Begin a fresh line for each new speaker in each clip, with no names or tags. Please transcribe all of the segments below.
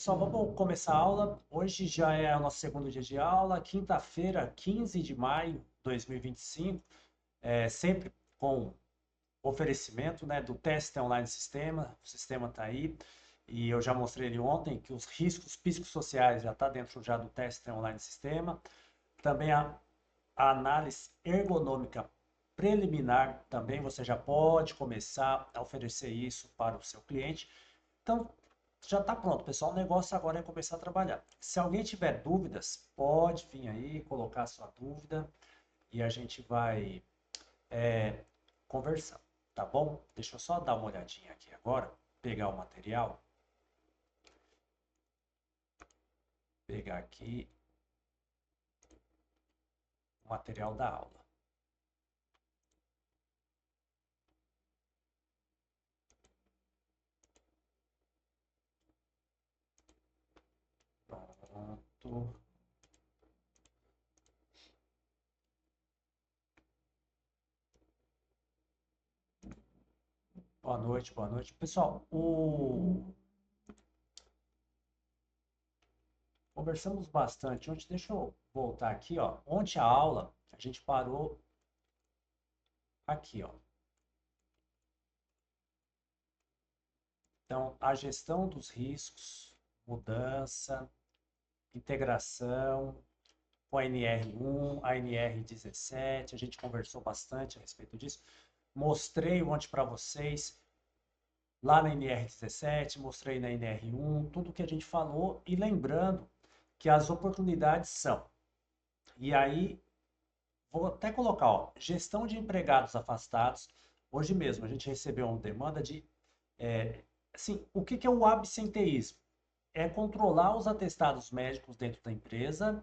Pessoal, vamos começar a aula. Hoje já é o nosso segundo dia de aula, quinta-feira, 15 de maio de 2025, sempre com oferecimento, né, do teste online sistema. O sistema está aí e eu já mostrei ele ontem que os riscos psicossociais já está dentro já do teste online sistema. Também a análise ergonômica preliminar, também você já pode começar a oferecer isso para o seu cliente. Então, já está pronto, pessoal. O negócio agora é começar a trabalhar. Se alguém tiver dúvidas, pode vir aí, colocar sua dúvida e a gente vai conversar, tá bom? Deixa eu só dar uma olhadinha aqui agora, pegar o material, pegar aqui o material da aula. Pronto. Boa noite, boa noite. Pessoal, conversamos bastante ontem. Deixa eu voltar aqui, ó. Ontem a aula, a gente parou aqui, ó. Então, a gestão dos riscos, mudança, integração com a NR1, a NR17, a gente conversou bastante a respeito disso. Mostrei ontem para vocês lá na NR17, mostrei na NR1, tudo que a gente falou e lembrando que as oportunidades são. E aí, vou até colocar, ó, gestão de empregados afastados. Hoje mesmo a gente recebeu uma demanda de, assim, o que é o absenteísmo? É controlar os atestados médicos dentro da empresa,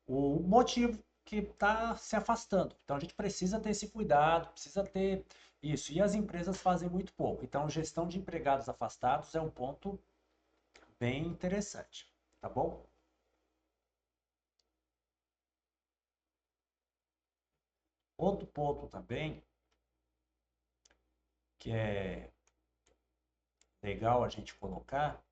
o motivo que está se afastando. Então a gente precisa ter esse cuidado, precisa ter isso. E as empresas fazem muito pouco. Então, gestão de empregados afastados é um ponto bem interessante, tá bom? Outro ponto também que é legal a gente colocar,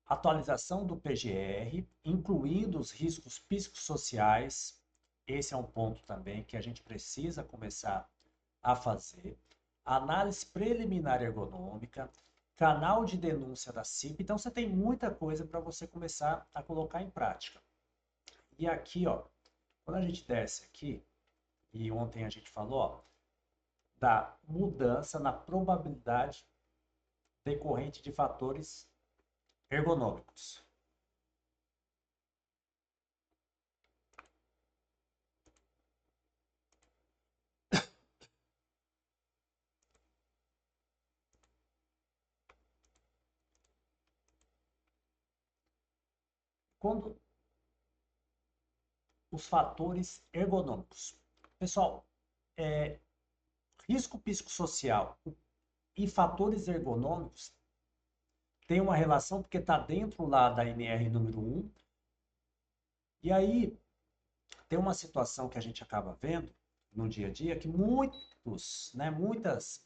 atualização do PGR, incluindo os riscos psicossociais. Esse é um ponto também que a gente precisa começar a fazer. Análise preliminar ergonômica, canal de denúncia da CIP. Então, você tem muita coisa para você começar a colocar em prática. E aqui, ó, quando a gente desce aqui, e ontem a gente falou, ó, da mudança na probabilidade decorrente de fatores ergonômicos. Quando os fatores ergonômicos. Pessoal, risco psicossocial e fatores ergonômicos têm uma relação porque está dentro lá da NR número 1. E aí tem uma situação que a gente acaba vendo no dia a dia que muitos, né, muitas.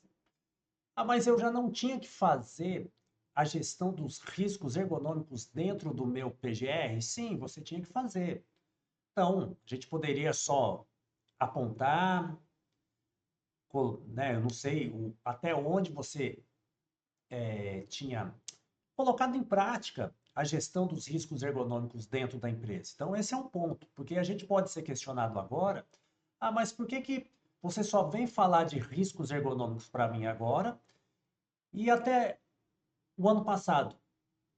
Ah, mas eu já não tinha que fazer a gestão dos riscos ergonômicos dentro do meu PGR? Sim, você tinha que fazer. Então, a gente poderia só apontar, né, eu não sei até onde você tinha colocado em prática a gestão dos riscos ergonômicos dentro da empresa. Então, esse é um ponto, porque a gente pode ser questionado agora, ah, mas por que que você só vem falar de riscos ergonômicos para mim agora e até o ano passado?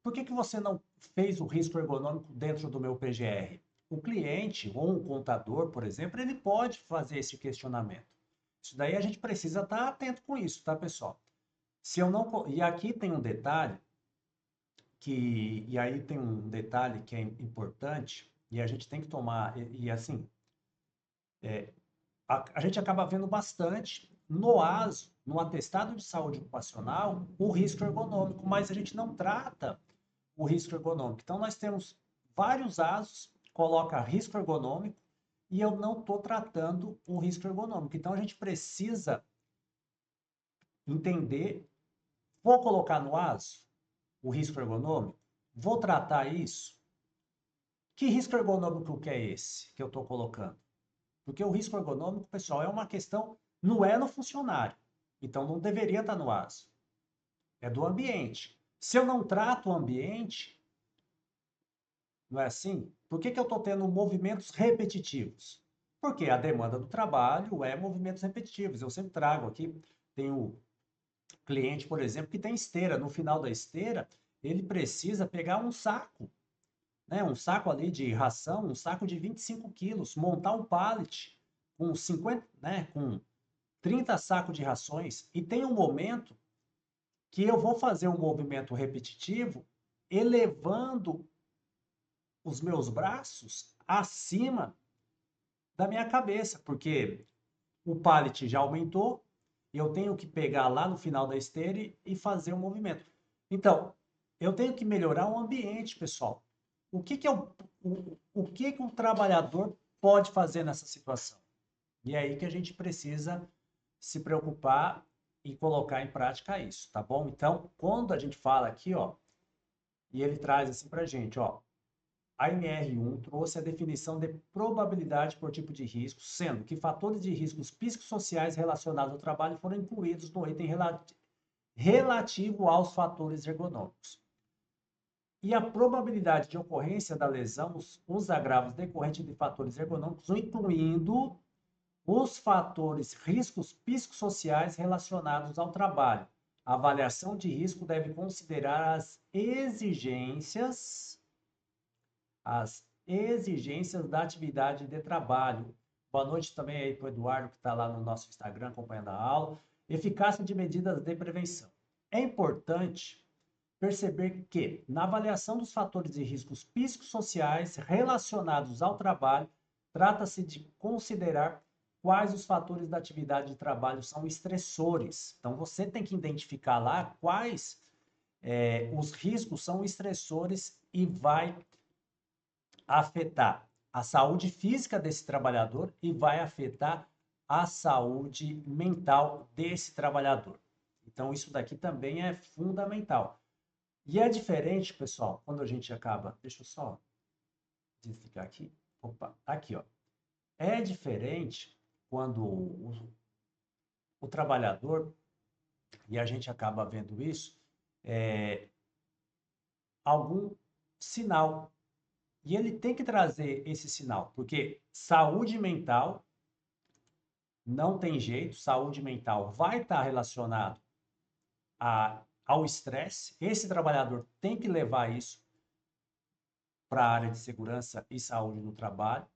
Por que que você não fez o risco ergonômico dentro do meu PGR? O cliente ou um contador, por exemplo, ele pode fazer esse questionamento. Isso daí a gente precisa estar atento com isso, tá, pessoal? Se eu não, e aqui tem um detalhe e aí tem um detalhe que é importante e a gente tem que tomar e assim, a gente acaba vendo bastante no ASO, no atestado de saúde ocupacional, o risco ergonômico, mas a gente não trata o risco ergonômico. Então, nós temos vários ASOS, coloca risco ergonômico, e eu não estou tratando o risco ergonômico. Então, a gente precisa entender, vou colocar no ASO o risco ergonômico? Vou tratar isso. Que risco ergonômico que é esse que eu estou colocando? Porque o risco ergonômico, pessoal, é uma questão, não é no funcionário. Então não deveria estar no ASO. É do ambiente. Se eu não trato o ambiente, não é assim? Por que eu estou tendo movimentos repetitivos? Porque a demanda do trabalho é movimentos repetitivos. Eu sempre trago aqui, tenho cliente, por exemplo, que tem esteira. No final da esteira, ele precisa pegar um saco, né? Um saco ali de ração, um saco de 25 quilos, montar um pallet com 50, né? Com 30 sacos de rações. E tem um momento que eu vou fazer um movimento repetitivo, elevando os meus braços acima da minha cabeça, porque o pallet já aumentou, eu tenho que pegar lá no final da esteira e fazer o movimento. Então, eu tenho que melhorar o ambiente, pessoal. O que que um trabalhador pode fazer nessa situação? E é aí que a gente precisa se preocupar e colocar em prática isso, tá bom? Então, quando a gente fala aqui, ó, e ele traz assim pra gente, ó, a NR1 trouxe a definição de probabilidade por tipo de risco, sendo que fatores de riscos psicossociais relacionados ao trabalho foram incluídos no item relativo aos fatores ergonômicos. E a probabilidade de ocorrência da lesão, os agravos decorrentes de fatores ergonômicos, incluindo os fatores riscos psicossociais relacionados ao trabalho. A avaliação de risco deve considerar as exigências da atividade de trabalho. Boa noite também aí para o Eduardo, que está lá no nosso Instagram acompanhando a aula. Eficácia de medidas de prevenção. É importante perceber que, na avaliação dos fatores de riscos psicossociais relacionados ao trabalho, trata-se de considerar quais os fatores da atividade de trabalho são estressores. Então, você tem que identificar lá quais os riscos são estressores e vai afetar a saúde física desse trabalhador e vai afetar a saúde mental desse trabalhador. Então, isso daqui também é fundamental. E é diferente, pessoal, quando a gente acaba. Deixa eu só desligar aqui. Opa, aqui, ó. É diferente quando o trabalhador, e a gente acaba vendo isso, algum sinal. E ele tem que trazer esse sinal, porque saúde mental não tem jeito, saúde mental vai estar relacionado ao estresse. Esse trabalhador tem que levar isso para a área de segurança e saúde no trabalho.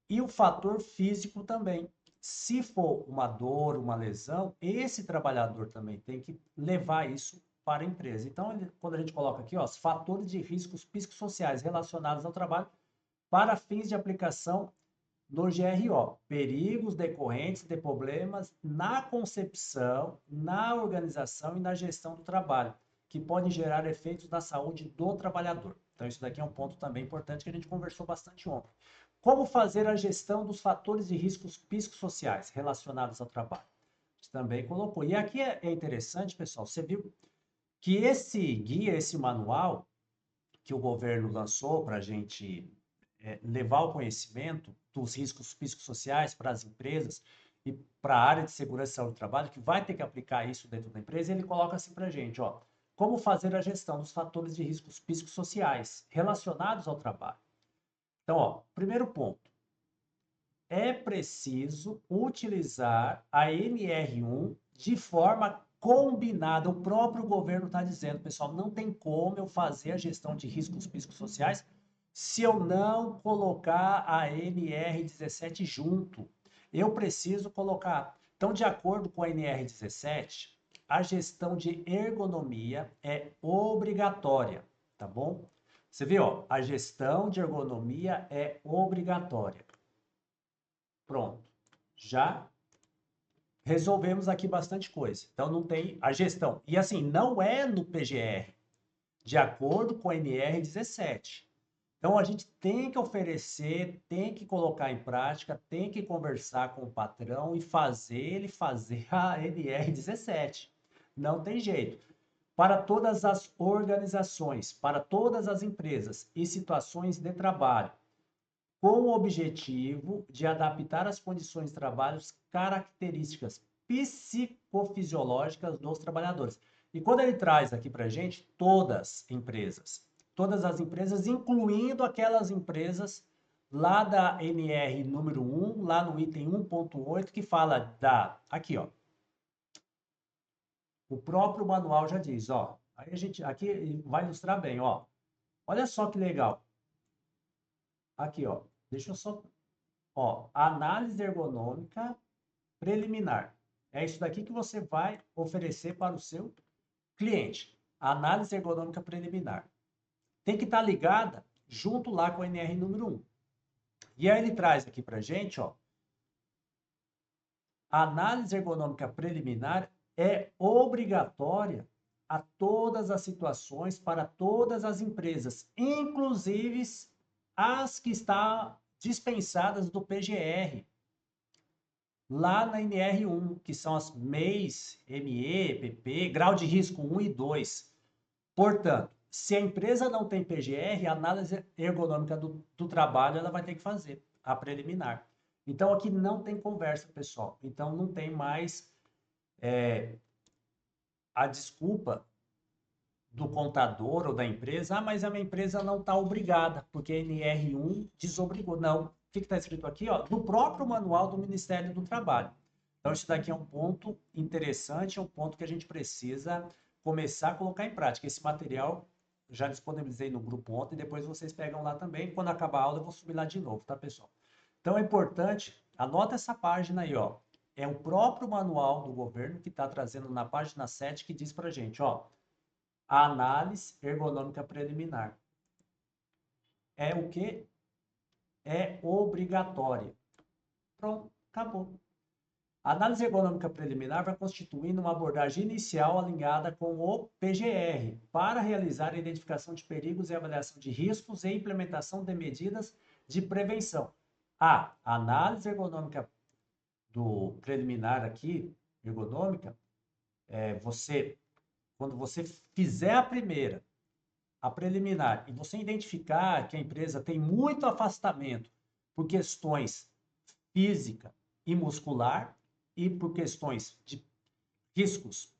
E o fator físico também. Se for uma dor, uma lesão, esse trabalhador também tem que levar isso para a empresa. Então, quando a gente coloca aqui, ó, os fatores de riscos psicossociais relacionados ao trabalho para fins de aplicação no GRO, perigos decorrentes de problemas na concepção, na organização e na gestão do trabalho, que podem gerar efeitos na saúde do trabalhador. Então, isso daqui é um ponto também importante que a gente conversou bastante ontem. Como fazer a gestão dos fatores de riscos psicossociais relacionados ao trabalho? A gente também colocou. E aqui é interessante, pessoal, você viu que esse guia, esse manual que o governo lançou para a gente levar o conhecimento dos riscos psicossociais para as empresas e para a área de segurança e saúde do trabalho, que vai ter que aplicar isso dentro da empresa, ele coloca assim para a gente, ó, como fazer a gestão dos fatores de riscos psicossociais relacionados ao trabalho. Então, ó, primeiro ponto, é preciso utilizar a NR1 de forma combinada. O próprio governo está dizendo, pessoal, não tem como eu fazer a gestão de riscos psicossociais se eu não colocar a NR17 junto. Eu preciso colocar. Então, de acordo com a NR17, a gestão de ergonomia é obrigatória, tá bom? Você vê, ó, a gestão de ergonomia é obrigatória. Pronto. Já resolvemos aqui bastante coisa. Então, não tem a gestão. E assim, não é no PGR, de acordo com a NR17. Então, a gente tem que oferecer, tem que colocar em prática, tem que conversar com o patrão e fazer ele fazer a NR17. Não tem jeito. para todas as organizações, para todas as empresas e situações de trabalho, com o objetivo de adaptar as condições de trabalho às características psicofisiológicas dos trabalhadores. E quando ele traz aqui para a gente, todas as empresas, incluindo aquelas empresas lá da NR número 1, lá no item 1.8, que fala aqui, ó. O próprio manual já diz, ó. Aí a gente, aqui vai ilustrar bem, ó. Olha só que legal. Aqui, ó. Deixa eu só, ó, análise ergonômica preliminar. É isso daqui que você vai oferecer para o seu cliente. Análise ergonômica preliminar. Tem que estar ligada junto lá com a NR número 1. E aí ele traz aqui para a gente, ó, a análise ergonômica preliminar é obrigatória a todas as situações para todas as empresas, inclusive as que estão dispensadas do PGR, lá na NR1, que são as MEIs, ME, PP, grau de risco 1 e 2. Portanto, se a empresa não tem PGR, a análise ergonômica do trabalho ela vai ter que fazer, a preliminar. Então, aqui não tem conversa, pessoal. Então, não tem mais a desculpa do contador ou da empresa, mas a minha empresa não está obrigada, porque a NR1 desobrigou. Não. O que está escrito aqui? Ó, no próprio manual do Ministério do Trabalho. Então, isso daqui é um ponto interessante, é um ponto que a gente precisa começar a colocar em prática. Esse material já disponibilizei no grupo ontem, depois vocês pegam lá também. Quando acabar a aula, eu vou subir lá de novo, tá, pessoal? Então, é importante, anota essa página aí, ó. É o próprio manual do governo que está trazendo na página 7 que diz pra gente, ó, a análise ergonômica preliminar. É o que? É obrigatória. Pronto, acabou. A análise ergonômica preliminar vai constituindo uma abordagem inicial alinhada com o PGR para realizar a identificação de perigos e avaliação de riscos e implementação de medidas de prevenção. A análise ergonômica do preliminar aqui, ergonômica, quando você fizer a primeira, a preliminar, e você identificar que a empresa tem muito afastamento por questões física e muscular e por questões de riscos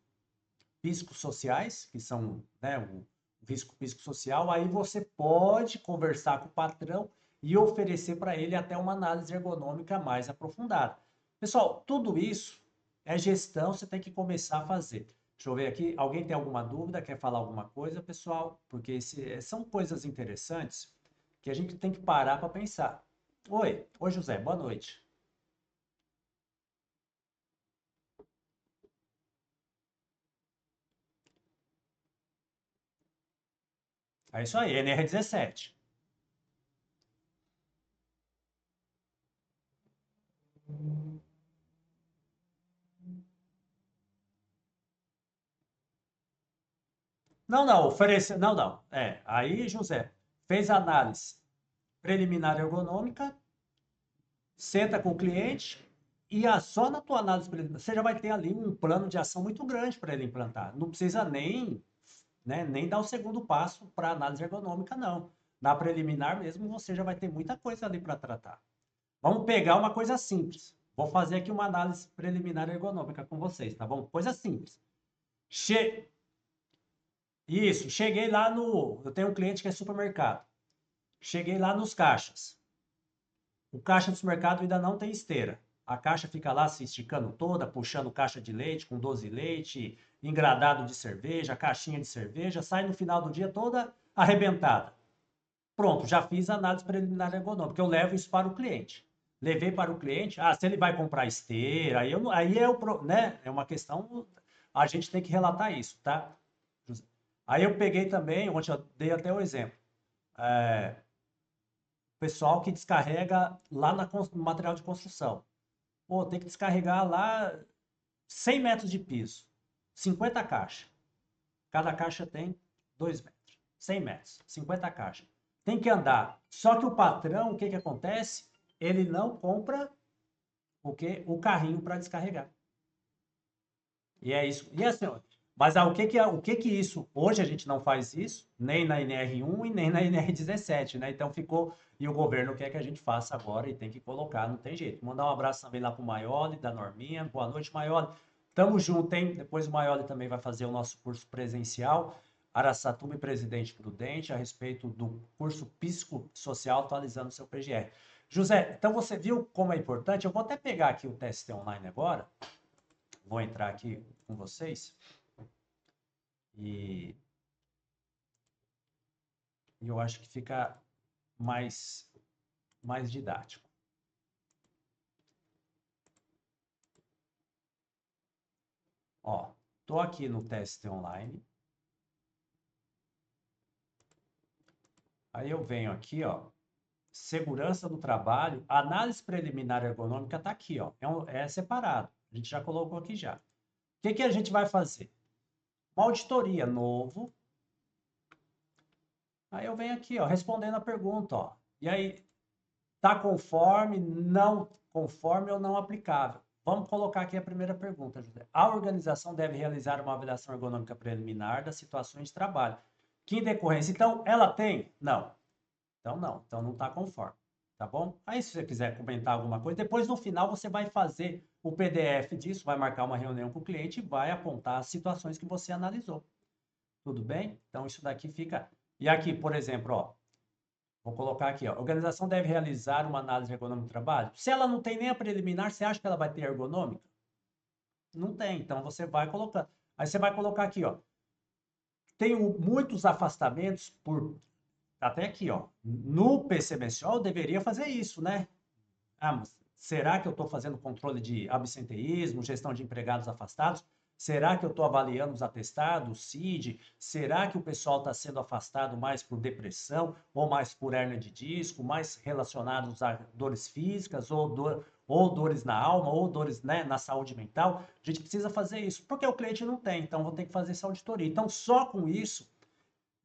psicossociais, que são, né, o risco psicossocial, aí você pode conversar com o patrão e oferecer para ele até uma análise ergonômica mais aprofundada. Pessoal, tudo isso é gestão, você tem que começar a fazer. Deixa eu ver aqui, alguém tem alguma dúvida, quer falar alguma coisa, pessoal? Porque são coisas interessantes que a gente tem que parar para pensar. Oi, José, boa noite. É isso aí, NR17. Não, oferecer. Não. Aí, José, fez a análise preliminar ergonômica, senta com o cliente e só na tua análise preliminar, você já vai ter ali um plano de ação muito grande para ele implantar. Não precisa nem dar o segundo passo para análise ergonômica, não. Na preliminar mesmo, você já vai ter muita coisa ali para tratar. Vamos pegar uma coisa simples. Vou fazer aqui uma análise preliminar ergonômica com vocês, tá bom? Coisa simples. Isso, cheguei lá no. Eu tenho um cliente que é supermercado. Cheguei lá nos caixas. O caixa do supermercado ainda não tem esteira. A caixa fica lá se esticando toda, puxando caixa de leite com 12 leite, engradado de cerveja, caixinha de cerveja, sai no final do dia toda arrebentada. Pronto, já fiz a análise preliminar ergonômica. Eu levo isso para o cliente. Levei para o cliente, se ele vai comprar esteira, aí né, é uma questão, a gente tem que relatar isso, tá? Aí eu peguei também, ontem eu dei até o exemplo, pessoal que descarrega lá no material de construção. Pô, tem que descarregar lá 100 metros de piso, 50 caixas. Cada caixa tem 2 metros, 100 metros, 50 caixas. Tem que andar. Só que o patrão, o que que acontece? Ele não compra o carrinho para descarregar. E é isso. E assim, ó, Mas o que que isso? Hoje a gente não faz isso, nem na NR1 e nem na NR17, né? Então ficou. E o governo quer que a gente faça agora e tem que colocar, não tem jeito. Mandar um abraço também lá pro Maioli, da Norminha. Boa noite, Maioli. Tamo junto, hein? Depois o Maioli também vai fazer o nosso curso presencial. Araçatuba e Presidente Prudente, a respeito do curso psicossocial, atualizando o seu PGR. José, então você viu como é importante? Eu vou até pegar aqui o TST online agora. Vou entrar aqui com vocês. E eu acho que fica mais didático. Ó, tô aqui no teste online. Aí eu venho aqui, ó, segurança do trabalho, análise preliminar ergonômica tá aqui, ó, é separado. A gente já colocou aqui já. O que que a gente vai fazer? Uma auditoria novo. Aí eu venho aqui, ó, respondendo a pergunta, ó. E aí, tá conforme, não conforme ou não aplicável? Vamos colocar aqui a primeira pergunta, José. A organização deve realizar uma avaliação ergonômica preliminar das situações de trabalho. Que em decorrência, então, ela tem? Não. Então, não. Então, não está conforme. Tá bom? Aí, se você quiser comentar alguma coisa, depois no final você vai fazer o PDF disso, vai marcar uma reunião com o cliente e vai apontar as situações que você analisou. Tudo bem? Então, isso daqui fica. E aqui, por exemplo, ó, vou colocar aqui, ó. A organização deve realizar uma análise ergonômica do trabalho. Se ela não tem nem a preliminar, você acha que ela vai ter ergonômica? Não tem. Então você vai colocar. Aí você vai colocar aqui, ó. Tenho muitos afastamentos por. Até aqui, ó. No PCMSO eu deveria fazer isso, né? Ah, mas será que eu estou fazendo controle de absenteísmo, gestão de empregados afastados? Será que eu estou avaliando os atestados, CID? Será que o pessoal está sendo afastado mais por depressão, ou mais por hérnia de disco, mais relacionados a dores físicas, ou dores na alma, ou dores, né, na saúde mental? A gente precisa fazer isso, porque o cliente não tem, então vou ter que fazer essa auditoria. Então, só com isso,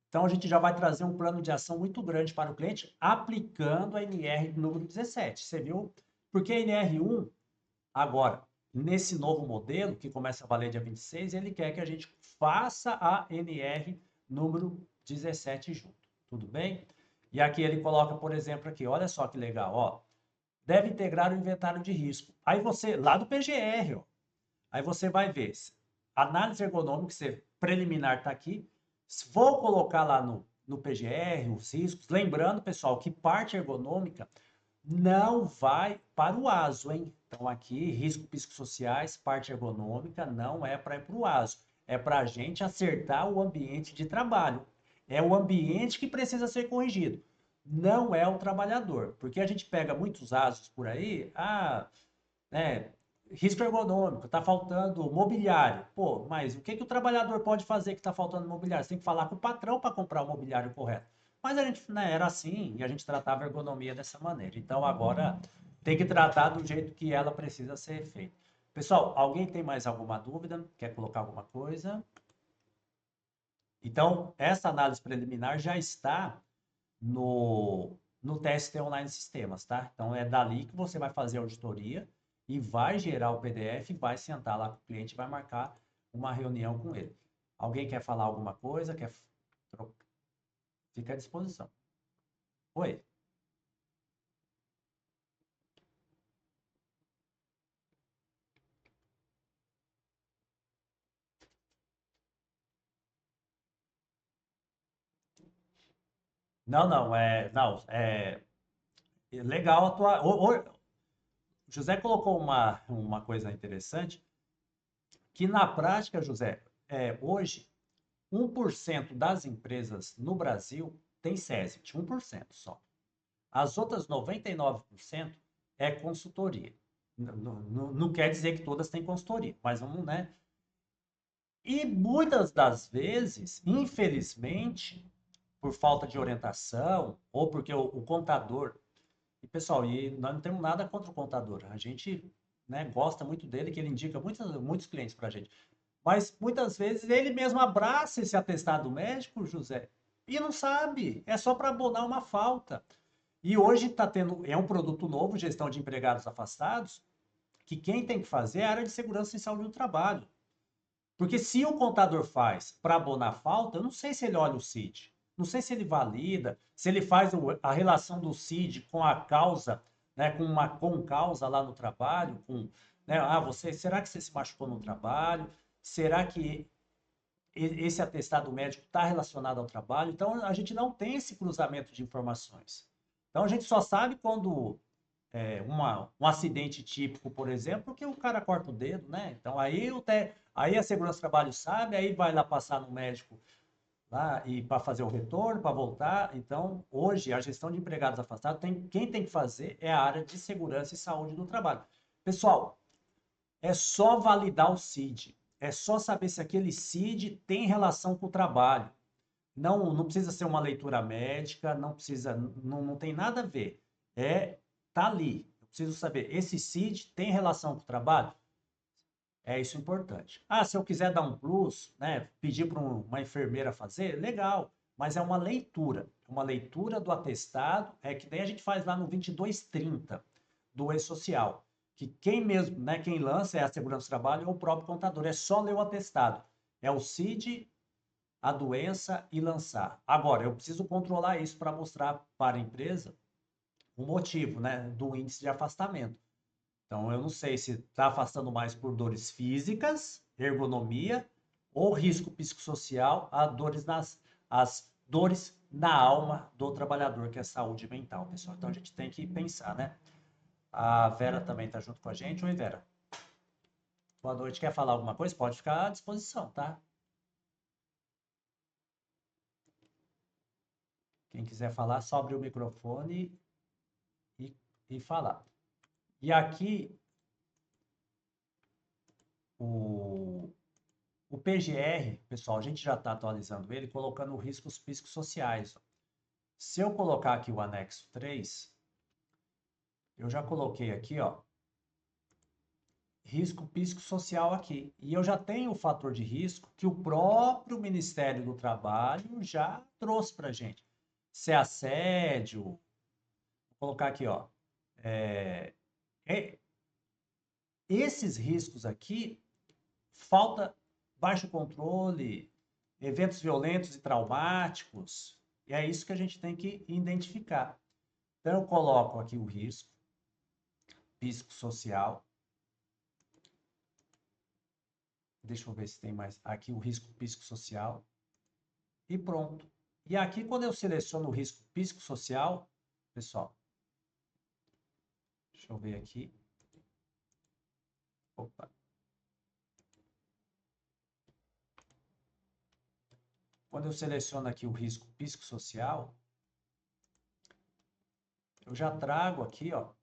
então a gente já vai trazer um plano de ação muito grande para o cliente, aplicando a NR número 17. Você viu? Porque a NR1, agora, nesse novo modelo, que começa a valer dia 26, ele quer que a gente faça a NR número 17 junto. Tudo bem? E aqui ele coloca, por exemplo, aqui, olha só que legal, ó. Deve integrar o inventário de risco. Aí você, lá do PGR, ó, aí você vai ver, análise ergonômica, você, preliminar está aqui. Vou colocar lá no PGR, os riscos. Lembrando, pessoal, que parte ergonômica não vai para o ASO, hein? Então, aqui, risco psicossociais, parte ergonômica, não é para ir para o ASO. É para a gente acertar o ambiente de trabalho. É o ambiente que precisa ser corrigido. Não é o trabalhador. Porque a gente pega muitos ASOs por aí, né, risco ergonômico, está faltando mobiliário. Pô, mas o que, que o trabalhador pode fazer que está faltando mobiliário? Você tem que falar com o patrão para comprar o mobiliário correto. Mas a gente, né, era assim e a gente tratava a ergonomia dessa maneira. Então agora tem que tratar do jeito que ela precisa ser feita. Pessoal, alguém tem mais alguma dúvida? Quer colocar alguma coisa? Então, essa análise preliminar já está no TST Online Sistemas, tá? Então, é dali que você vai fazer a auditoria e vai gerar o PDF, vai sentar lá com o cliente e vai marcar uma reunião com ele. Alguém quer falar alguma coisa? Fica à disposição. Oi. Não, legal a tua. José colocou uma coisa interessante, que na prática, José, hoje, 1% das empresas no Brasil tem SESIT, 1% só. As outras 99% é consultoria. Não quer dizer que todas têm consultoria, mas vamos, né? E muitas das vezes, infelizmente, por falta de orientação, ou porque o contador. E pessoal, nós não temos nada contra o contador. A gente, né, gosta muito dele, que ele indica muitos clientes para a gente. Mas muitas vezes ele mesmo abraça esse atestado médico, José, e não sabe. É só para abonar uma falta. E hoje está tendo, é um produto novo, gestão de empregados afastados, que quem tem que fazer é a área de segurança e saúde do trabalho. Porque se o contador faz para abonar falta, eu não sei se ele olha o CID, não sei se ele valida, se ele faz a relação do CID com a causa, né, com uma concausa lá no trabalho, com, né, será que você se machucou no trabalho? Será que esse atestado médico está relacionado ao trabalho? Então a gente não tem esse cruzamento de informações. Então a gente só sabe quando um acidente típico, por exemplo, que o cara corta o dedo, né? Então aí a segurança do trabalho sabe, aí vai lá passar no médico lá e para fazer o retorno, para voltar. Então, hoje a gestão de empregados afastados quem tem que fazer é a área de segurança e saúde do trabalho. Pessoal, é só validar o CID. É só saber se aquele CID tem relação com o trabalho. Não precisa ser uma leitura médica, não tem nada a ver. Tá ali. Eu preciso saber, esse CID tem relação com o trabalho? É isso importante. Ah, se eu quiser dar um plus, né, pedir para uma enfermeira fazer, legal, mas é uma leitura do atestado, é que nem a gente faz lá no 2230 do E-Social, que quem mesmo, né, quem lança é a segurança do trabalho ou o próprio contador, é só ler o atestado. É o CID, a doença e lançar. Agora, eu preciso controlar isso para mostrar para a empresa o motivo, né, do índice de afastamento. Então, eu não sei se está afastando mais por dores físicas, ergonomia, ou risco psicossocial, as dores na alma do trabalhador, que é saúde mental, pessoal. Então, a gente tem que pensar, né? A Vera também está junto com a gente. Oi, Vera. Boa noite. Quer falar alguma coisa? Pode ficar à disposição, tá? Quem quiser falar, só abrir o microfone e falar. E aqui, o, o PGR, pessoal, a gente já está atualizando ele, colocando riscos psicossociais. Se eu colocar aqui o anexo 3, eu já coloquei aqui, ó, risco psicossocial aqui. E eu já tenho o fator de risco que o próprio Ministério do Trabalho já trouxe para a gente. Se é assédio, vou colocar aqui, ó, é, é, esses riscos aqui, falta baixo controle, eventos violentos e traumáticos, e é isso que a gente tem que identificar. Então, eu coloco aqui o risco psicossocial. Deixa eu ver se tem mais. Aqui o risco psicossocial. E pronto. E aqui, quando eu seleciono o risco psicossocial, pessoal, deixa eu ver aqui. Opa. Quando eu seleciono aqui o risco psicossocial, eu já trago aqui, ó,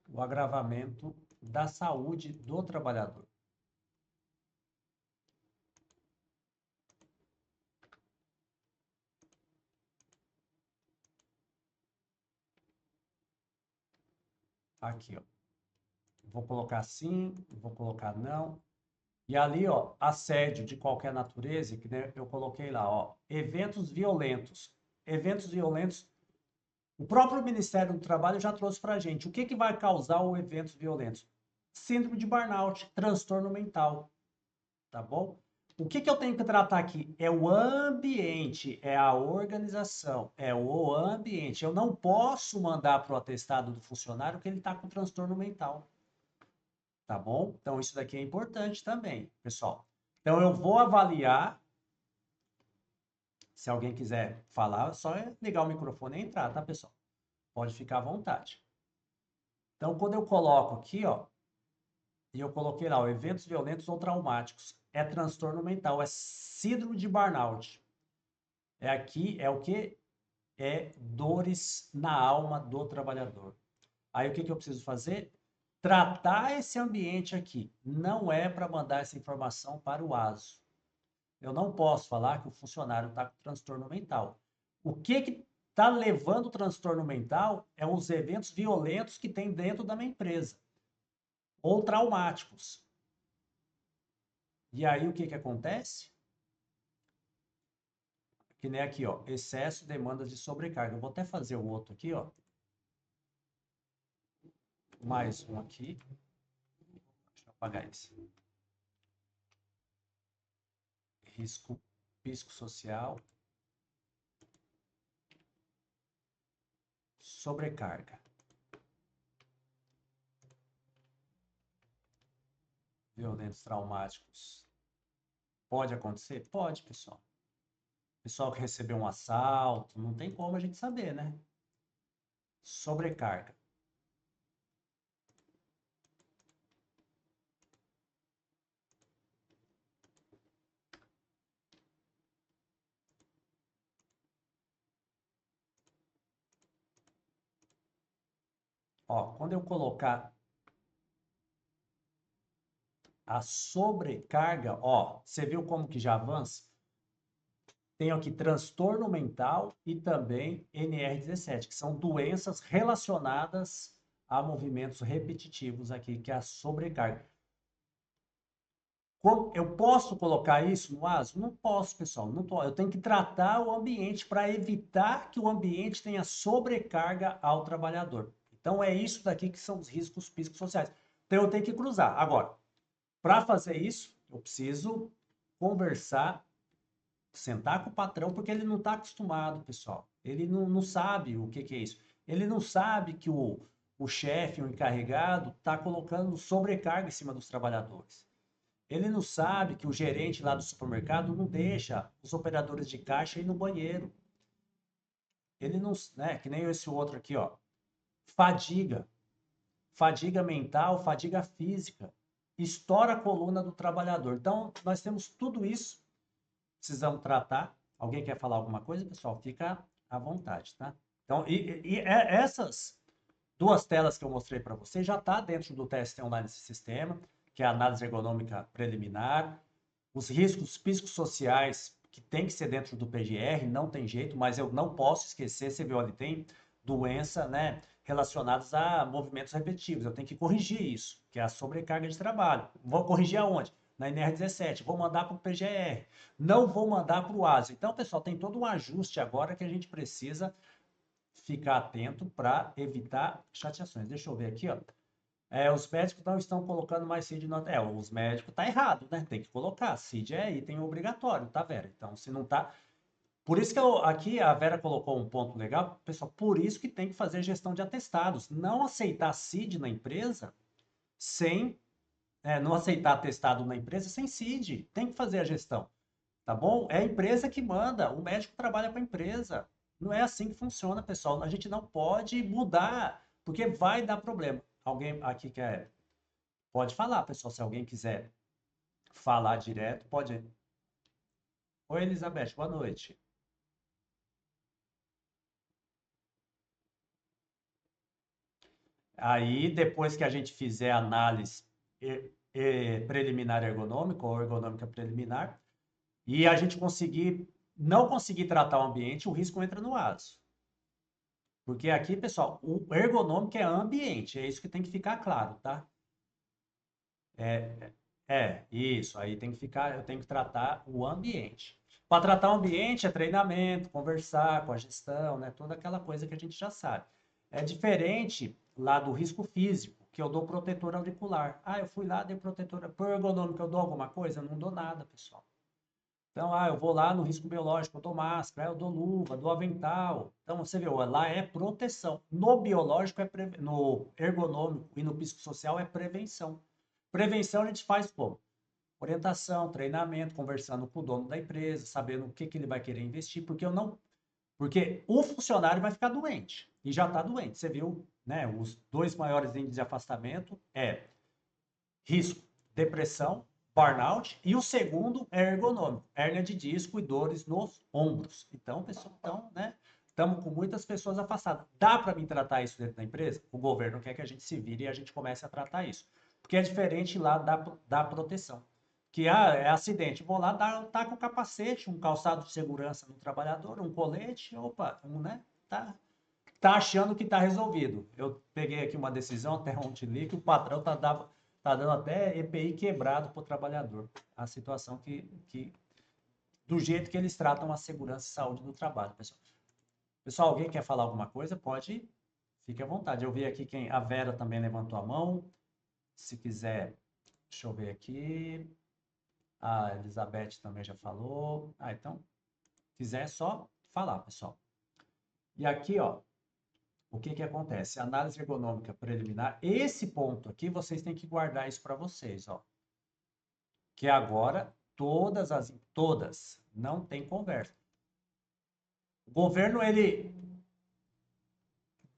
o agravamento da saúde do trabalhador. Aqui, ó. Vou colocar sim, vou colocar não. E ali, ó, assédio de qualquer natureza, que né, eu coloquei lá, ó, eventos violentos. Eventos violentos, o próprio Ministério do Trabalho já trouxe para a gente. O que, que vai causar o eventos violentos? Síndrome de burnout, transtorno mental, tá bom? O que, que eu tenho que tratar aqui? É o ambiente, é a organização, é o ambiente. Eu não posso mandar para o atestado do funcionário que ele está com transtorno mental. Tá bom? Então, isso daqui é importante também, pessoal. Então, eu vou avaliar. Se alguém quiser falar, só é ligar o microfone e entrar, tá, pessoal? Pode ficar à vontade. Então, quando eu coloco aqui, ó, e eu coloquei lá, ó, eventos violentos ou traumáticos, é transtorno mental, é síndrome de burnout. É aqui, é o que? É dores na alma do trabalhador. Aí, o que que eu preciso fazer? Tratar esse ambiente aqui. Não é para mandar essa informação para o ASO. Eu não posso falar que o funcionário está com transtorno mental. O que está levando o transtorno mental é os eventos violentos que tem dentro da minha empresa, ou traumáticos. E aí o que, que acontece? Que nem aqui, ó, excesso, demandas de sobrecarga. Eu vou até fazer o outro aqui, ó. mais um aqui. Deixa eu apagar esse. Risco psicossocial. Sobrecarga. Violentos traumáticos. Pode acontecer? Pode, pessoal. Pessoal que recebeu um assalto, não tem como a gente saber, né? Sobrecarga. Ó, quando eu colocar a sobrecarga, ó, você viu como que já avança? Tem aqui transtorno mental e também NR17, que são doenças relacionadas a movimentos repetitivos aqui, que é a sobrecarga. Eu posso colocar isso no ASO? Não posso, pessoal. Não posso. Eu tenho que tratar o ambiente para evitar que o ambiente tenha sobrecarga ao trabalhador. Então, é isso daqui que são os riscos psicossociais. Então, eu tenho que cruzar. Agora, para fazer isso, eu preciso conversar, sentar com o patrão, porque ele não está acostumado, pessoal. Ele não sabe o que é isso. Ele não sabe que o chefe, o encarregado, está colocando sobrecarga em cima dos trabalhadores. Ele não sabe que o gerente lá do supermercado não deixa os operadores de caixa ir no banheiro. Ele não, né, que nem esse outro aqui, ó. Fadiga. Fadiga mental, fadiga física. Estoura a coluna do trabalhador. Então, nós temos tudo isso, precisamos tratar. Alguém quer falar alguma coisa, pessoal? Fica à vontade, tá? Então, essas duas telas que eu mostrei para você já está dentro do teste online desse sistema, que é a análise ergonômica preliminar, os riscos psicossociais que tem que ser dentro do PGR, não tem jeito, mas eu não posso esquecer, você viu ali, tem doença, né, relacionadas a movimentos repetitivos, eu tenho que corrigir isso, que é a sobrecarga de trabalho. Vou corrigir aonde? Na NR17, vou mandar para o PGR, não vou mandar para o ASO. Então, pessoal, tem todo um ajuste agora que a gente precisa ficar atento para evitar chateações. Deixa eu ver aqui, ó. Os médicos não estão colocando mais CID no... os médicos tá errado, né? Tem que colocar. CID é item obrigatório, tá, Vera? Então, se não tá... Por isso que aqui a Vera colocou um ponto legal, pessoal, por isso que tem que fazer gestão de atestados. Não aceitar CID na empresa sem... não aceitar atestado na empresa sem CID. Tem que fazer a gestão, tá bom? É a empresa que manda, o médico trabalha para a empresa. Não é assim que funciona, pessoal. A gente não pode mudar, porque vai dar problema. Alguém aqui quer... Pode falar, pessoal, se alguém quiser falar direto, pode. Oi, Elizabeth, boa noite. Aí, depois que a gente fizer a análise preliminar ergonômica ou ergonômica preliminar, e a gente não conseguir tratar o ambiente, o risco entra no ASO. Porque aqui, pessoal, o ergonômico é ambiente, é isso que tem que ficar claro, tá? Isso, aí tem que ficar, eu tenho que tratar o ambiente. Para tratar o ambiente é treinamento, conversar com a gestão, né? Toda aquela coisa que a gente já sabe. É diferente lá do risco físico, que eu dou protetor auricular. Ah, eu fui lá, dei protetor por ergonômica, eu dou alguma coisa? Eu não dou nada, pessoal. Então, eu vou lá no risco biológico, eu dou máscara, eu dou luva, dou avental. Então, você vê, lá é proteção. No biológico, no ergonômico e no psicossocial é prevenção. Prevenção a gente faz como? Orientação, treinamento, conversando com o dono da empresa, sabendo o que, que ele vai querer investir, porque o funcionário vai ficar doente e já está doente. Você viu, né? Os dois maiores índices de afastamento é risco, depressão, burnout, e o segundo é ergonômico, hérnia de disco e dores nos ombros. Então, pessoal, né? Estamos com muitas pessoas afastadas. Dá para mim tratar isso dentro da empresa? O governo quer que a gente se vire e a gente comece a tratar isso. Porque é diferente lá da proteção. Que é acidente. Vou lá, tá com capacete, um calçado de segurança no trabalhador, um colete, opa, né? Tá achando que está resolvido. Eu peguei aqui uma decisão até ontem li que o patrão tá dando até EPI quebrado para o trabalhador. A situação do jeito que eles tratam a segurança e saúde do trabalho, pessoal. Pessoal, alguém quer falar alguma coisa? Pode Fique à vontade. Eu vi aqui quem. A Vera também levantou a mão. Se quiser, deixa eu ver aqui. A Elizabeth também já falou. Ah, então, se quiser, é só falar, pessoal. E aqui, ó, o que que acontece? Análise ergonômica preliminar. Esse ponto aqui, vocês têm que guardar isso para vocês, ó. Que agora, todas, não tem conversa. O governo, ele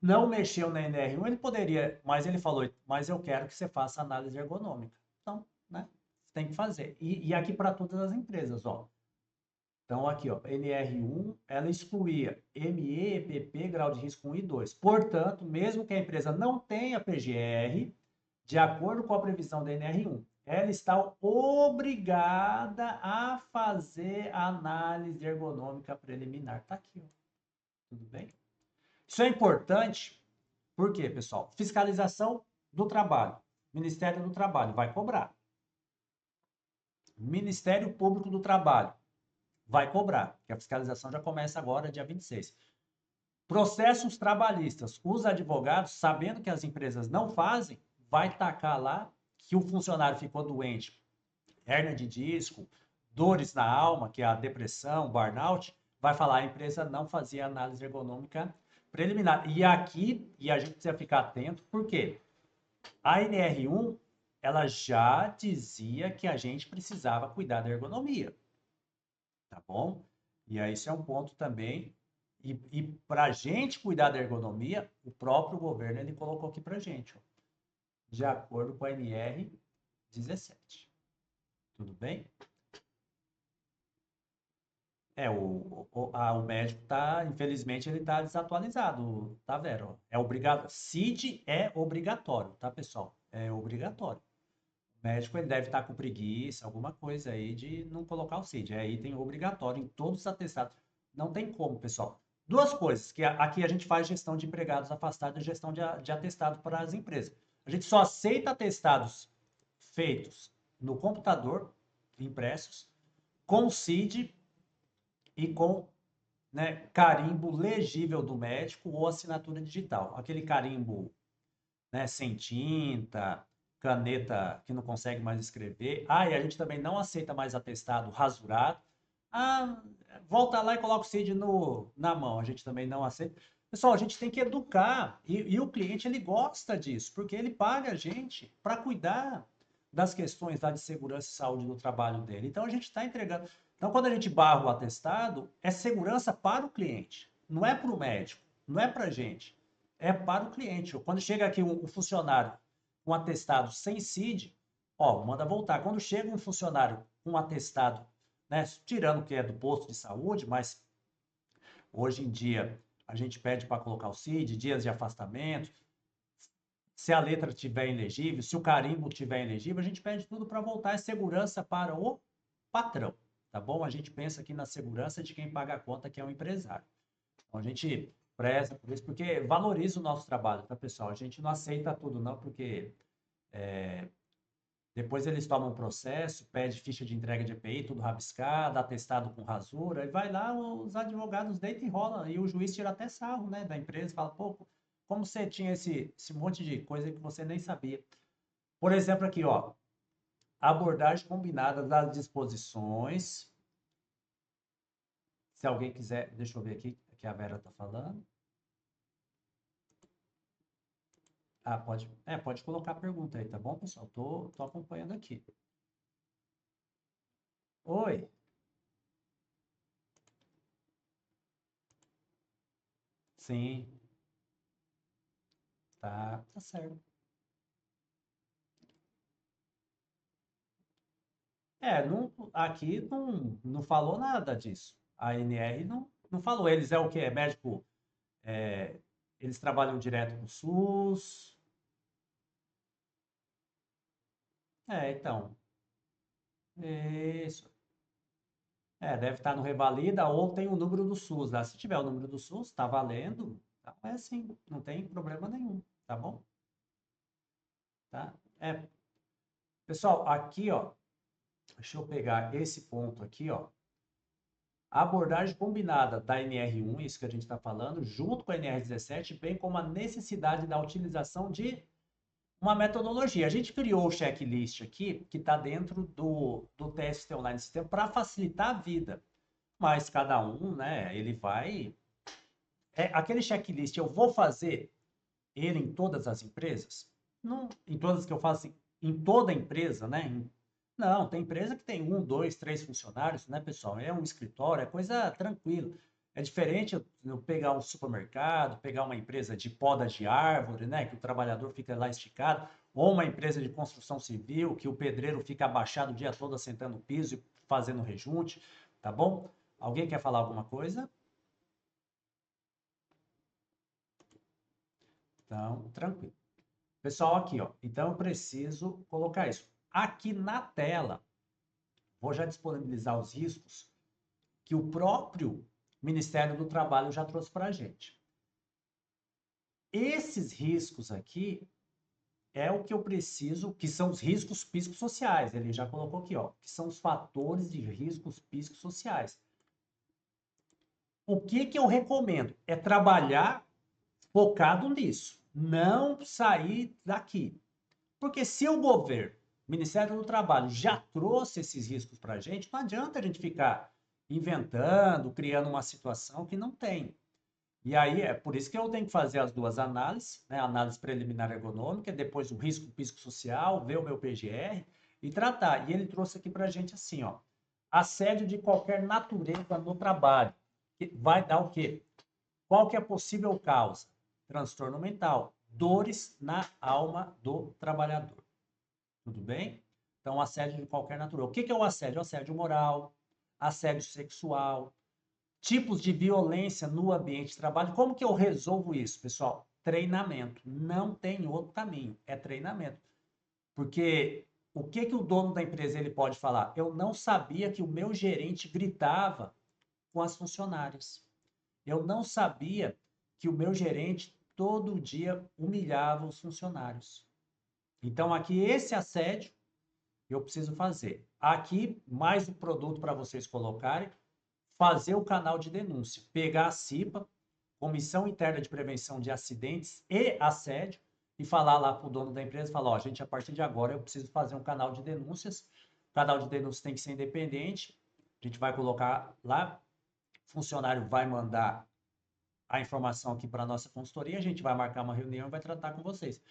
não mexeu na NR1, ele poderia, mas ele falou, mas eu quero que você faça análise ergonômica. Então, né, tem que fazer. E aqui para todas as empresas, ó. Então, aqui, ó, NR1, ela excluía ME, EPP, grau de risco 1 e 2. Portanto, mesmo que a empresa não tenha PGR, de acordo com a previsão da NR1, ela está obrigada a fazer a análise ergonômica preliminar. Está aqui, ó. Tudo bem? Isso é importante, por quê, pessoal? Fiscalização do trabalho. Ministério do Trabalho vai cobrar. Ministério Público do Trabalho vai cobrar, que a fiscalização já começa agora, dia 26. Processos trabalhistas. Os advogados, sabendo que as empresas não fazem, vai tacar lá que o funcionário ficou doente, hérnia de disco, dores na alma, que é a depressão, burnout, vai falar a empresa não fazia análise ergonômica preliminar. E aqui, e a gente precisa ficar atento, por quê? A NR1, ela já dizia que a gente precisava cuidar da ergonomia, tá bom? E aí isso é um ponto também. E para a gente cuidar da ergonomia, o próprio governo ele colocou aqui para a gente, ó, de acordo com a NR 17. Tudo bem? O médico tá, infelizmente, ele tá desatualizado, tá, Vera? É obrigado. CID é obrigatório, tá, pessoal? É obrigatório. O médico ele deve estar com preguiça, alguma coisa aí de não colocar o CID. É item obrigatório em todos os atestados. Não tem como, pessoal. Duas coisas, que aqui a gente faz gestão de empregados afastados e gestão de atestado para as empresas. A gente só aceita atestados feitos no computador, impressos, com CID e com, né, carimbo legível do médico ou assinatura digital. Aquele carimbo, né, sem tinta, caneta que não consegue mais escrever. Ah, e a gente também não aceita mais atestado rasurado. Ah, volta lá e coloca o CID na mão. A gente também não aceita. Pessoal, a gente tem que educar. E o cliente, ele gosta disso, porque ele paga a gente para cuidar das questões lá de segurança e saúde do trabalho dele. Então, a gente está entregando. Então, quando a gente barra o atestado, é segurança para o cliente, não é para o médico, não é para a gente, é para o cliente. Quando chega aqui um funcionário com atestado sem CID, ó, manda voltar. Quando chega um funcionário com atestado, né, tirando que é do posto de saúde, mas hoje em dia a gente pede para colocar o CID, dias de afastamento, se a letra estiver ilegível, se o carimbo estiver ilegível, a gente pede tudo para voltar. É segurança para o patrão, tá bom? A gente pensa aqui na segurança de quem paga a conta, que é o empresário. Então, a gente preza por isso, porque valoriza o nosso trabalho, tá, pessoal? A gente não aceita tudo, não, porque depois eles tomam um processo, pede ficha de entrega de EPI, tudo rabiscado, atestado com rasura, e vai lá, os advogados deitam e rolam, e o juiz tira até sarro, né, da empresa, fala, pô, como você tinha esse monte de coisa que você nem sabia. Por exemplo, aqui, ó, abordagem combinada das disposições. Se alguém quiser, deixa eu ver aqui, que a Vera está falando. Ah, pode colocar a pergunta aí, tá bom, pessoal? Tô acompanhando aqui. Oi, sim, tá certo. Aqui não falou nada disso. A NR não falou. Eles é o quê? É médico, é, eles trabalham direto com o SUS. Então, isso. Deve estar no Revalida ou tem o número do SUS lá. Se tiver o número do SUS, está valendo. Então é assim, não tem problema nenhum, tá bom? Tá? Pessoal, aqui, ó, deixa eu pegar esse ponto aqui, ó. A abordagem combinada da NR1, isso que a gente está falando, junto com a NR17, bem como a necessidade da utilização de uma metodologia. A gente criou o checklist aqui, que está dentro do teste online sistema, para facilitar a vida. Mas cada um, né, ele vai... aquele checklist, eu vou fazer ele em todas as empresas? Não, em todas que eu faço, em toda empresa, né? Não, tem empresa que tem um, dois, três funcionários, né, pessoal? É um escritório, é coisa tranquila. É diferente eu pegar um supermercado, pegar uma empresa de poda de árvore, né, que o trabalhador fica lá esticado, ou uma empresa de construção civil, que o pedreiro fica abaixado o dia todo assentando o piso e fazendo rejunte, tá bom? Alguém quer falar alguma coisa? Então, tranquilo. Pessoal, aqui, ó. Então, eu preciso colocar isso. Aqui na tela, vou já disponibilizar os riscos que o próprio Ministério do Trabalho já trouxe para a gente. Esses riscos aqui é o que eu preciso, que são os riscos psicossociais. Ele já colocou aqui, ó, que são os fatores de riscos psicossociais. O que que eu recomendo? É trabalhar focado nisso, não sair daqui. Porque se o governo, o Ministério do Trabalho, já trouxe esses riscos para a gente, não adianta a gente ficar inventando, criando uma situação que não tem. E aí é por isso que eu tenho que fazer as duas análises, né? A análise preliminar ergonômica, depois o risco psicossocial, ver o meu PGR e tratar. E ele trouxe aqui para a gente assim, ó, assédio de qualquer natureza no trabalho. Vai dar o quê? Qual que é a possível causa? Transtorno mental, dores na alma do trabalhador. Tudo bem? Então, assédio de qualquer natureza. O que que é o assédio? Assédio moral, assédio sexual, tipos de violência no ambiente de trabalho. Como que eu resolvo isso, pessoal? Treinamento. Não tem outro caminho, é treinamento. Porque o que que o dono da empresa ele pode falar? Eu não sabia que o meu gerente gritava com as funcionárias. Eu não sabia que o meu gerente todo dia humilhava os funcionários. Então, aqui esse assédio eu preciso fazer. Aqui, mais um produto para vocês colocarem, fazer o canal de denúncia, pegar a CIPA, Comissão Interna de Prevenção de Acidentes e Assédio, e falar lá para o dono da empresa, falar, ó, gente, a partir de agora eu preciso fazer um canal de denúncias, o canal de denúncias tem que ser independente, a gente vai colocar lá, o funcionário vai mandar a informação aqui para a nossa consultoria, a gente vai marcar uma reunião e vai tratar com vocês.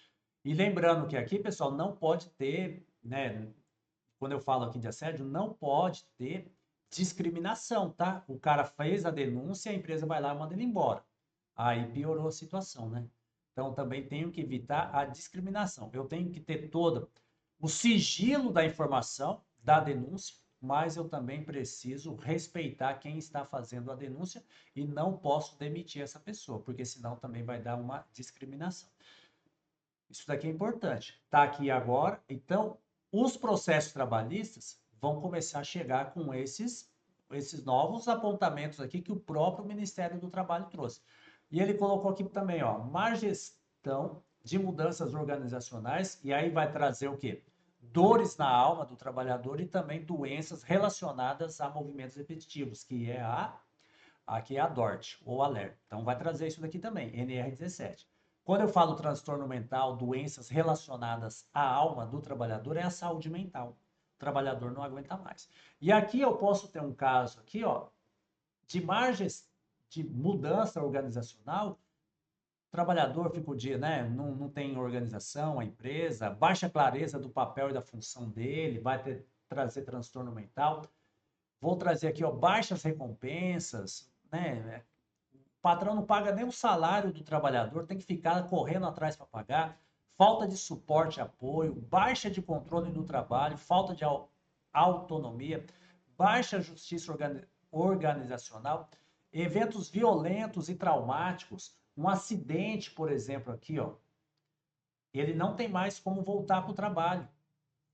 E lembrando que aqui, pessoal, não pode ter, né, quando eu falo aqui de assédio, não pode ter discriminação, tá? O cara fez a denúncia, a empresa vai lá e manda ele embora. Aí piorou a situação, né? Então também tenho que evitar a discriminação. Eu tenho que ter todo o sigilo da informação da denúncia, mas eu também preciso respeitar quem está fazendo a denúncia e não posso demitir essa pessoa, porque senão também vai dar uma discriminação. Isso daqui é importante. Está aqui agora. Então, os processos trabalhistas vão começar a chegar com esses novos apontamentos aqui que o próprio Ministério do Trabalho trouxe. E ele colocou aqui também, ó, má gestão de mudanças organizacionais, e aí vai trazer o quê? Dores na alma do trabalhador e também doenças relacionadas a movimentos repetitivos, que é aqui é a DORT, ou alerta. Então, vai trazer isso daqui também, NR17. Quando eu falo transtorno mental, doenças relacionadas à alma do trabalhador, é a saúde mental. O trabalhador não aguenta mais. E aqui eu posso ter um caso aqui, ó, de margens de mudança organizacional. O trabalhador fica o dia, né? Não tem organização, a empresa, baixa clareza do papel e da função dele, vai trazer transtorno mental. Vou trazer aqui, ó, baixas recompensas, né? O patrão não paga nem o salário do trabalhador, tem que ficar correndo atrás para pagar, falta de suporte e apoio, baixa de controle do trabalho, falta de autonomia, baixa justiça organizacional, eventos violentos e traumáticos, um acidente, por exemplo, aqui, ó, ele não tem mais como voltar para o trabalho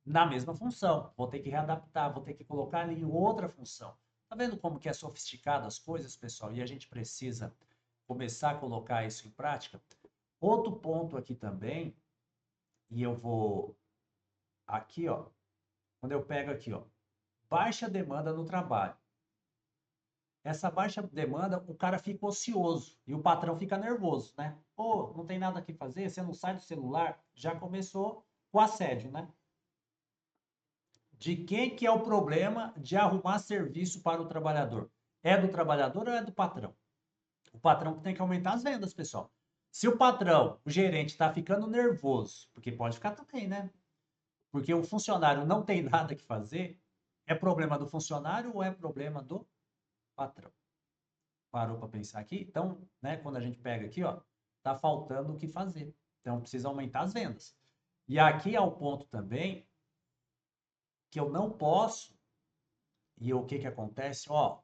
na mesma função. Vou ter que readaptar, vou ter que colocar ele em outra função. Tá vendo como que é sofisticado as coisas, pessoal? E a gente precisa começar a colocar isso em prática. Outro ponto aqui também, e eu vou aqui, ó, quando eu pego aqui, ó, baixa demanda no trabalho. essa baixa demanda, o cara fica ocioso e o patrão fica nervoso, né? Pô, não tem nada que fazer, você não sai do celular, já começou o assédio, né? De quem que é o problema de arrumar serviço para o trabalhador? É do trabalhador ou é do patrão? O patrão que tem que aumentar as vendas, pessoal. Se o patrão, o gerente, está ficando nervoso, porque pode ficar também, né? Porque o funcionário não tem nada que fazer, é problema do funcionário ou é problema do patrão? Parou para pensar aqui? Então, né, quando a gente pega aqui, ó, tá faltando o que fazer. Então, precisa aumentar as vendas. E aqui é o ponto também que eu não posso, e o que que acontece? Ó,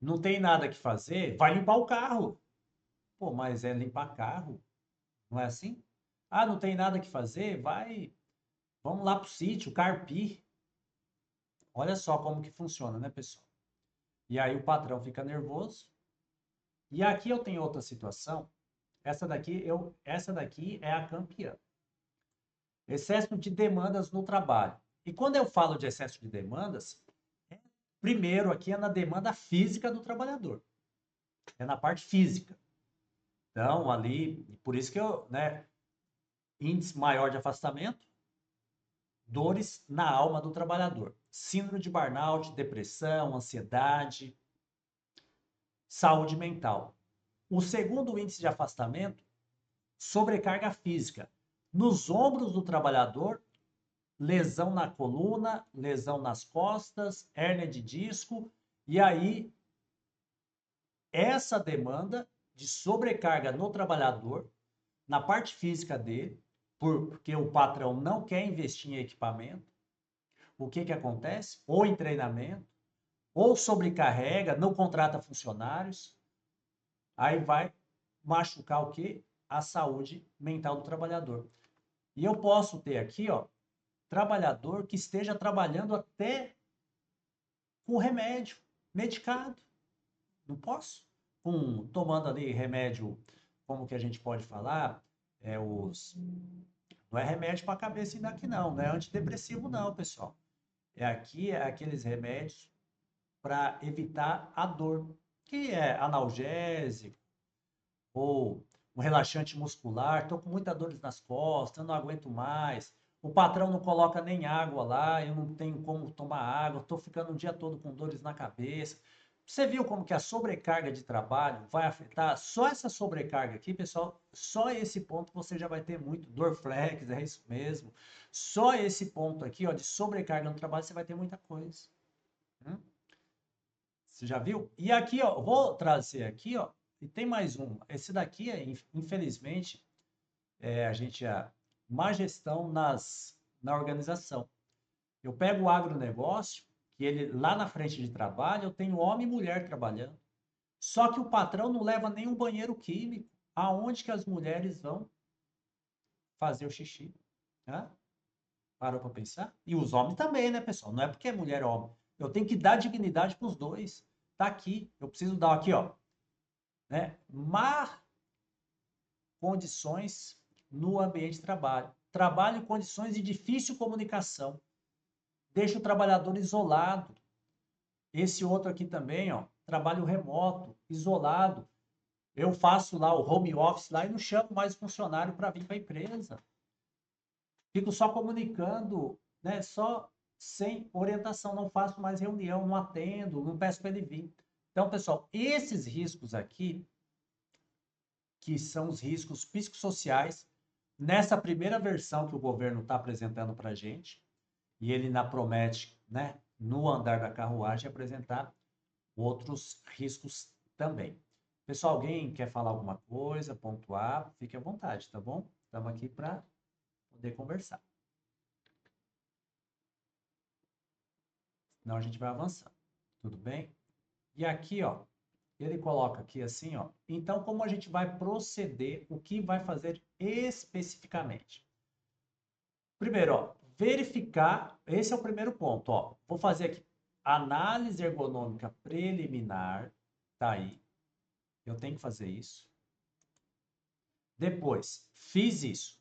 não tem nada que fazer, vai limpar o carro. Pô, mas é limpar carro, não é assim? Ah, não tem nada que fazer, vamos lá pro sítio, carpir. Olha só como que funciona, né, pessoal? E aí o patrão fica nervoso. E aqui eu tenho outra situação. Essa daqui é a campeã. Excesso de demandas no trabalho. E quando eu falo de excesso de demandas, primeiro aqui é na demanda física do trabalhador. É na parte física. Então, ali, por isso que eu, né, índice maior de afastamento, dores na alma do trabalhador. Síndrome de burnout, depressão, ansiedade, saúde mental. O segundo índice de afastamento, sobrecarga física. Nos ombros do trabalhador, lesão na coluna, lesão nas costas, hérnia de disco, e aí essa demanda de sobrecarga no trabalhador, na parte física dele, porque o patrão não quer investir em equipamento, o que que acontece? Ou em treinamento, ou sobrecarrega, não contrata funcionários, aí vai machucar o quê? A saúde mental do trabalhador. E eu posso ter aqui, ó, trabalhador que esteja trabalhando até com remédio, medicado. Não posso? Tomando ali remédio, como que a gente pode falar? Não é remédio para a cabeça ainda aqui não é antidepressivo não, pessoal. É aqueles remédios para evitar a dor, que é analgésico ou um relaxante muscular. Estou com muita dores nas costas, eu não aguento mais. O patrão não coloca nem água lá, eu não tenho como tomar água, estou ficando o dia todo com dores na cabeça. Você viu como que a sobrecarga de trabalho vai afetar? Só essa sobrecarga aqui, pessoal, só esse ponto você já vai ter muito. Dorflex, é isso mesmo. Só esse ponto aqui, ó, de sobrecarga no trabalho, você vai ter muita coisa. Hum? Você já viu? E aqui, ó, vou trazer aqui, ó, e tem mais um. Esse daqui é, infelizmente, a gente má gestão na organização. Eu pego o agronegócio, que ele lá na frente de trabalho, eu tenho homem e mulher trabalhando. Só que o patrão não leva nem um banheiro químico. Aonde que as mulheres vão fazer o xixi? Hã? Parou para pensar? E os homens também, né, pessoal? Não é porque é mulher ou homem. Eu tenho que dar dignidade para os dois. Tá aqui. Eu preciso dar aqui, ó, né? Má condições no ambiente de trabalho. Trabalho em condições de difícil comunicação. Deixa o trabalhador isolado. Esse outro aqui também, ó, trabalho remoto, isolado. Eu faço lá o home office lá e não chamo mais funcionário para vir para a empresa. Fico só comunicando, né? Só sem orientação, não faço mais reunião, não atendo, não peço para ele vir. Então, pessoal, esses riscos aqui, que são os riscos psicossociais, nessa primeira versão que o governo está apresentando para a gente, e ele ainda promete, né, no andar da carruagem, apresentar outros riscos também. Pessoal, alguém quer falar alguma coisa, pontuar? Fique à vontade, tá bom? Estamos aqui para poder conversar. Senão a gente vai avançar. Tudo bem? E aqui, ó, ele coloca aqui assim, ó. Então, como a gente vai proceder, o que vai fazer especificamente? Primeiro, ó, verificar, esse é o primeiro ponto, ó. Vou fazer aqui análise ergonômica preliminar, tá aí. Eu tenho que fazer isso. Depois, fiz isso.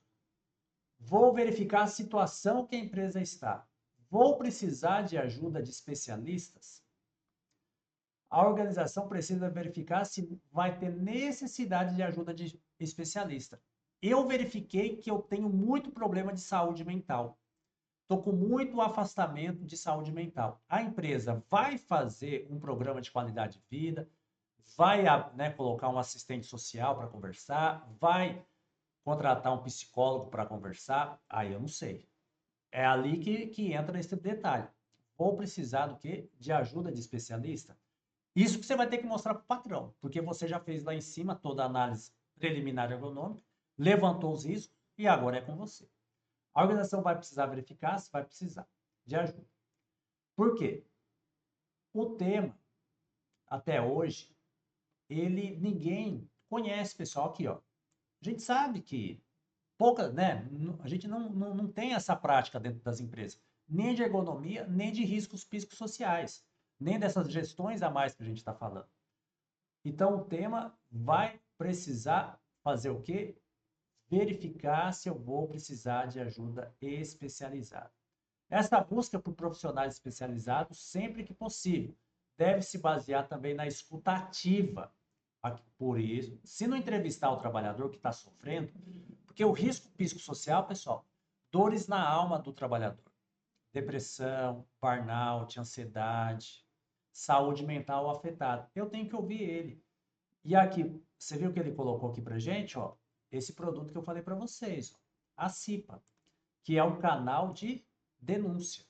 Vou verificar a situação que a empresa está. Vou precisar de ajuda de especialistas? A organização precisa verificar se vai ter necessidade de ajuda de especialista. Eu verifiquei que eu tenho muito problema de saúde mental. Estou com muito afastamento de saúde mental. A empresa vai fazer um programa de qualidade de vida, vai, né, colocar um assistente social para conversar, vai contratar um psicólogo para conversar, aí eu não sei. É ali que entra esse detalhe. Vou precisar do quê? De ajuda de especialista? Isso que você vai ter que mostrar para o patrão, porque você já fez lá em cima toda a análise preliminar ergonômica, levantou os riscos e agora é com você. A organização vai precisar verificar se vai precisar de ajuda. Por quê? O tema, até hoje, ninguém conhece, pessoal, aqui, ó. A gente sabe que pouca, né? A gente não tem essa prática dentro das empresas, nem de ergonomia, nem de riscos psicossociais, nem dessas gestões a mais que a gente está falando. Então, o tema vai precisar fazer o quê? Verificar se eu vou precisar de ajuda especializada. Essa busca por profissionais especializados, sempre que possível, deve se basear também na escuta ativa. Por isso, se não entrevistar o trabalhador que está sofrendo, porque o risco psicossocial, pessoal, dores na alma do trabalhador, depressão, burnout, ansiedade, saúde mental afetada. Eu tenho que ouvir ele. E aqui, você viu que ele colocou aqui para gente, ó, esse produto que eu falei para vocês, ó, a CIPA, que é um canal de denúncia.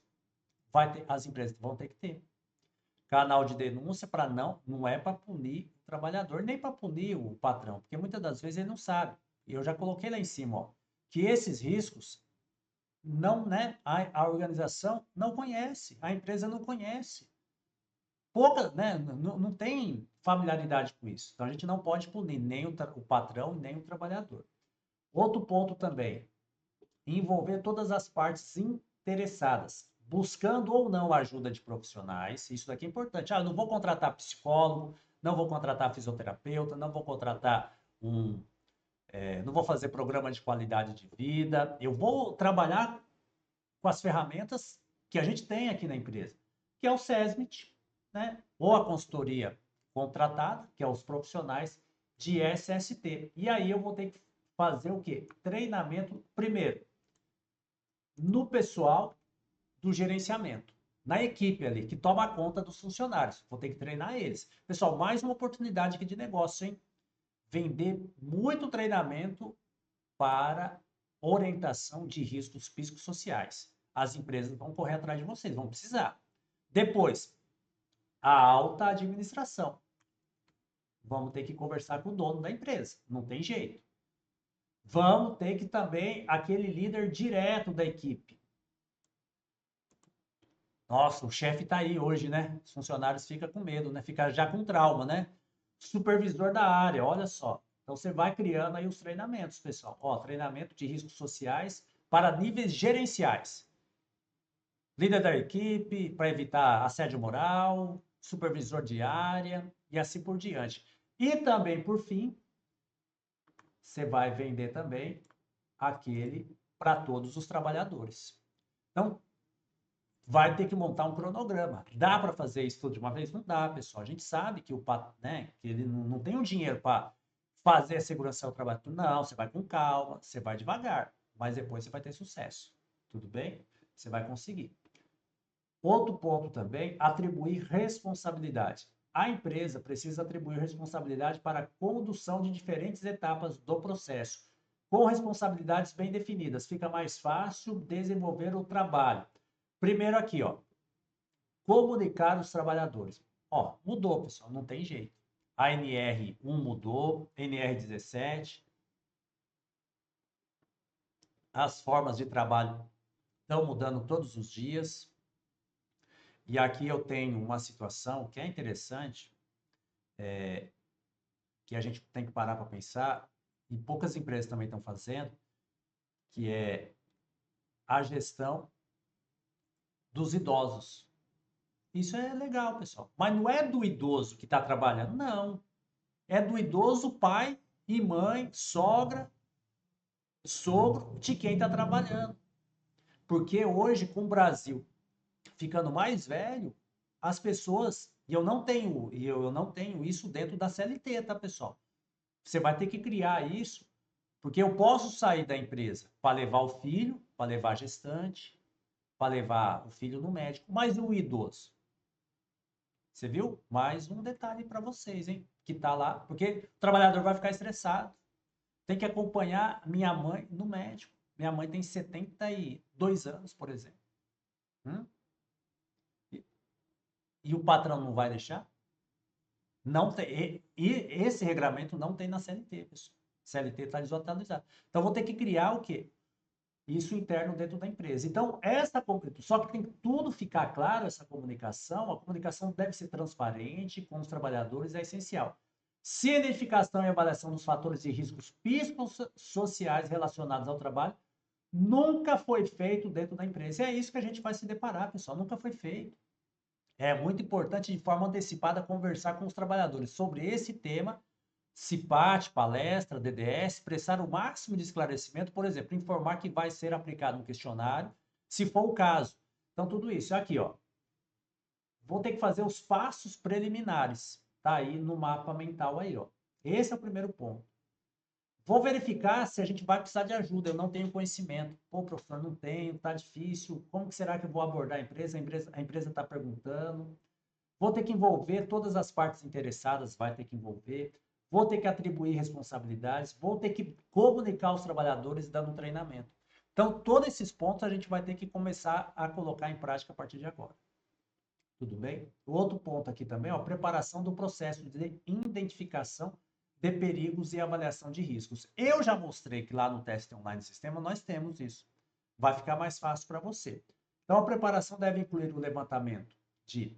As empresas vão ter que ter canal de denúncia para não é para punir o trabalhador, nem para punir o patrão, porque muitas das vezes ele não sabe. E eu já coloquei lá em cima, ó, que esses riscos não, né, a organização não conhece, a empresa não conhece. Pouca, né, não tem familiaridade com isso. Então a gente não pode punir nem o patrão nem o trabalhador. Outro ponto também, envolver todas as partes interessadas, buscando ou não a ajuda de profissionais. Isso daqui é importante. Ah, eu não vou contratar psicólogo, não vou contratar fisioterapeuta, não vou contratar não vou fazer programa de qualidade de vida. Eu vou trabalhar com as ferramentas que a gente tem aqui na empresa, que é o SESMIT, né? Ou a consultoria contratada, que é os profissionais de SST. E aí eu vou ter que fazer o quê? Treinamento primeiro no pessoal do gerenciamento, na equipe ali, que toma conta dos funcionários. Vou ter que treinar eles. Pessoal, mais uma oportunidade aqui de negócio, hein? Vender muito treinamento para orientação de riscos psicossociais. As empresas vão correr atrás de vocês, vão precisar. Depois, a alta administração. Vamos ter que conversar com o dono da empresa, não tem jeito. Vamos ter que também aquele líder direto da equipe. Nossa, o chefe está aí hoje, né? Os funcionários ficam com medo, né? Fica já com trauma, né? Supervisor da área, olha só. Então você vai criando aí os treinamentos, pessoal. Ó, treinamento de riscos sociais para níveis gerenciais. Líder da equipe, para evitar assédio moral, supervisor de área e assim por diante. E também, por fim, você vai vender também aquele para todos os trabalhadores. Então, vai ter que montar um cronograma. Dá para fazer isso tudo de uma vez? Não dá, pessoal. A gente sabe que que ele não tem o dinheiro para fazer a segurança do trabalho. Não, você vai com calma, você vai devagar, mas depois você vai ter sucesso. Tudo bem? Você vai conseguir. Outro ponto também, atribuir responsabilidade. A empresa precisa atribuir responsabilidade para a condução de diferentes etapas do processo. Com responsabilidades bem definidas, fica mais fácil desenvolver o trabalho. Primeiro aqui, ó, comunicar os trabalhadores. Ó, mudou, pessoal, não tem jeito. A NR1 mudou, NR17. As formas de trabalho estão mudando todos os dias. E aqui eu tenho uma situação que é interessante, que a gente tem que parar para pensar, e poucas empresas também estão fazendo, que é a gestão dos idosos. Isso é legal, pessoal. Mas não é do idoso que está trabalhando, não. É do idoso pai e mãe, sogra, sogro, de quem está trabalhando. Porque hoje, com o Brasil ficando mais velho, as pessoas, e eu não tenho isso dentro da CLT, tá, pessoal? Você vai ter que criar isso, porque eu posso sair da empresa para levar o filho, para levar a gestante, para levar o filho no médico, mas e o idoso? Você viu? Mais um detalhe para vocês, hein? Que tá lá, porque o trabalhador vai ficar estressado. Tem que acompanhar minha mãe no médico. Minha mãe tem 72 anos, por exemplo. Hum? E, e o patrão não vai deixar? Não tem. E esse regramento não tem na CLT, pessoal. CLT está desatualizado. Então, vou ter que criar o quê? Isso interno dentro da empresa. Então, só que tem que tudo ficar claro, essa comunicação. A comunicação deve ser transparente com os trabalhadores, é essencial. Se a identificação e avaliação dos fatores de riscos psicossociais relacionados ao trabalho nunca foi feito dentro da empresa. E é isso que a gente vai se deparar, pessoal. Nunca foi feito. É muito importante, de forma antecipada, conversar com os trabalhadores sobre esse tema, CIPAT, palestra, DDS, prestar o máximo de esclarecimento, por exemplo, informar que vai ser aplicado um questionário, se for o caso. Então, tudo isso. Aqui, ó. Vou ter que fazer os passos preliminares. Tá aí no mapa mental aí, ó. Esse é o primeiro ponto. Vou verificar se a gente vai precisar de ajuda. Eu não tenho conhecimento. Pô, professor, não tenho, tá difícil. Como que será que eu vou abordar a empresa? A empresa está perguntando. Vou ter que envolver todas as partes interessadas, vai ter que envolver. Vou ter que atribuir responsabilidades. Vou ter que comunicar aos trabalhadores dando treinamento. Então, todos esses pontos a gente vai ter que começar a colocar em prática a partir de agora. Tudo bem? O outro ponto aqui também, ó, preparação do processo de identificação de perigos e avaliação de riscos. Eu já mostrei que lá no teste online do sistema nós temos isso. Vai ficar mais fácil para você. Então, a preparação deve incluir o levantamento de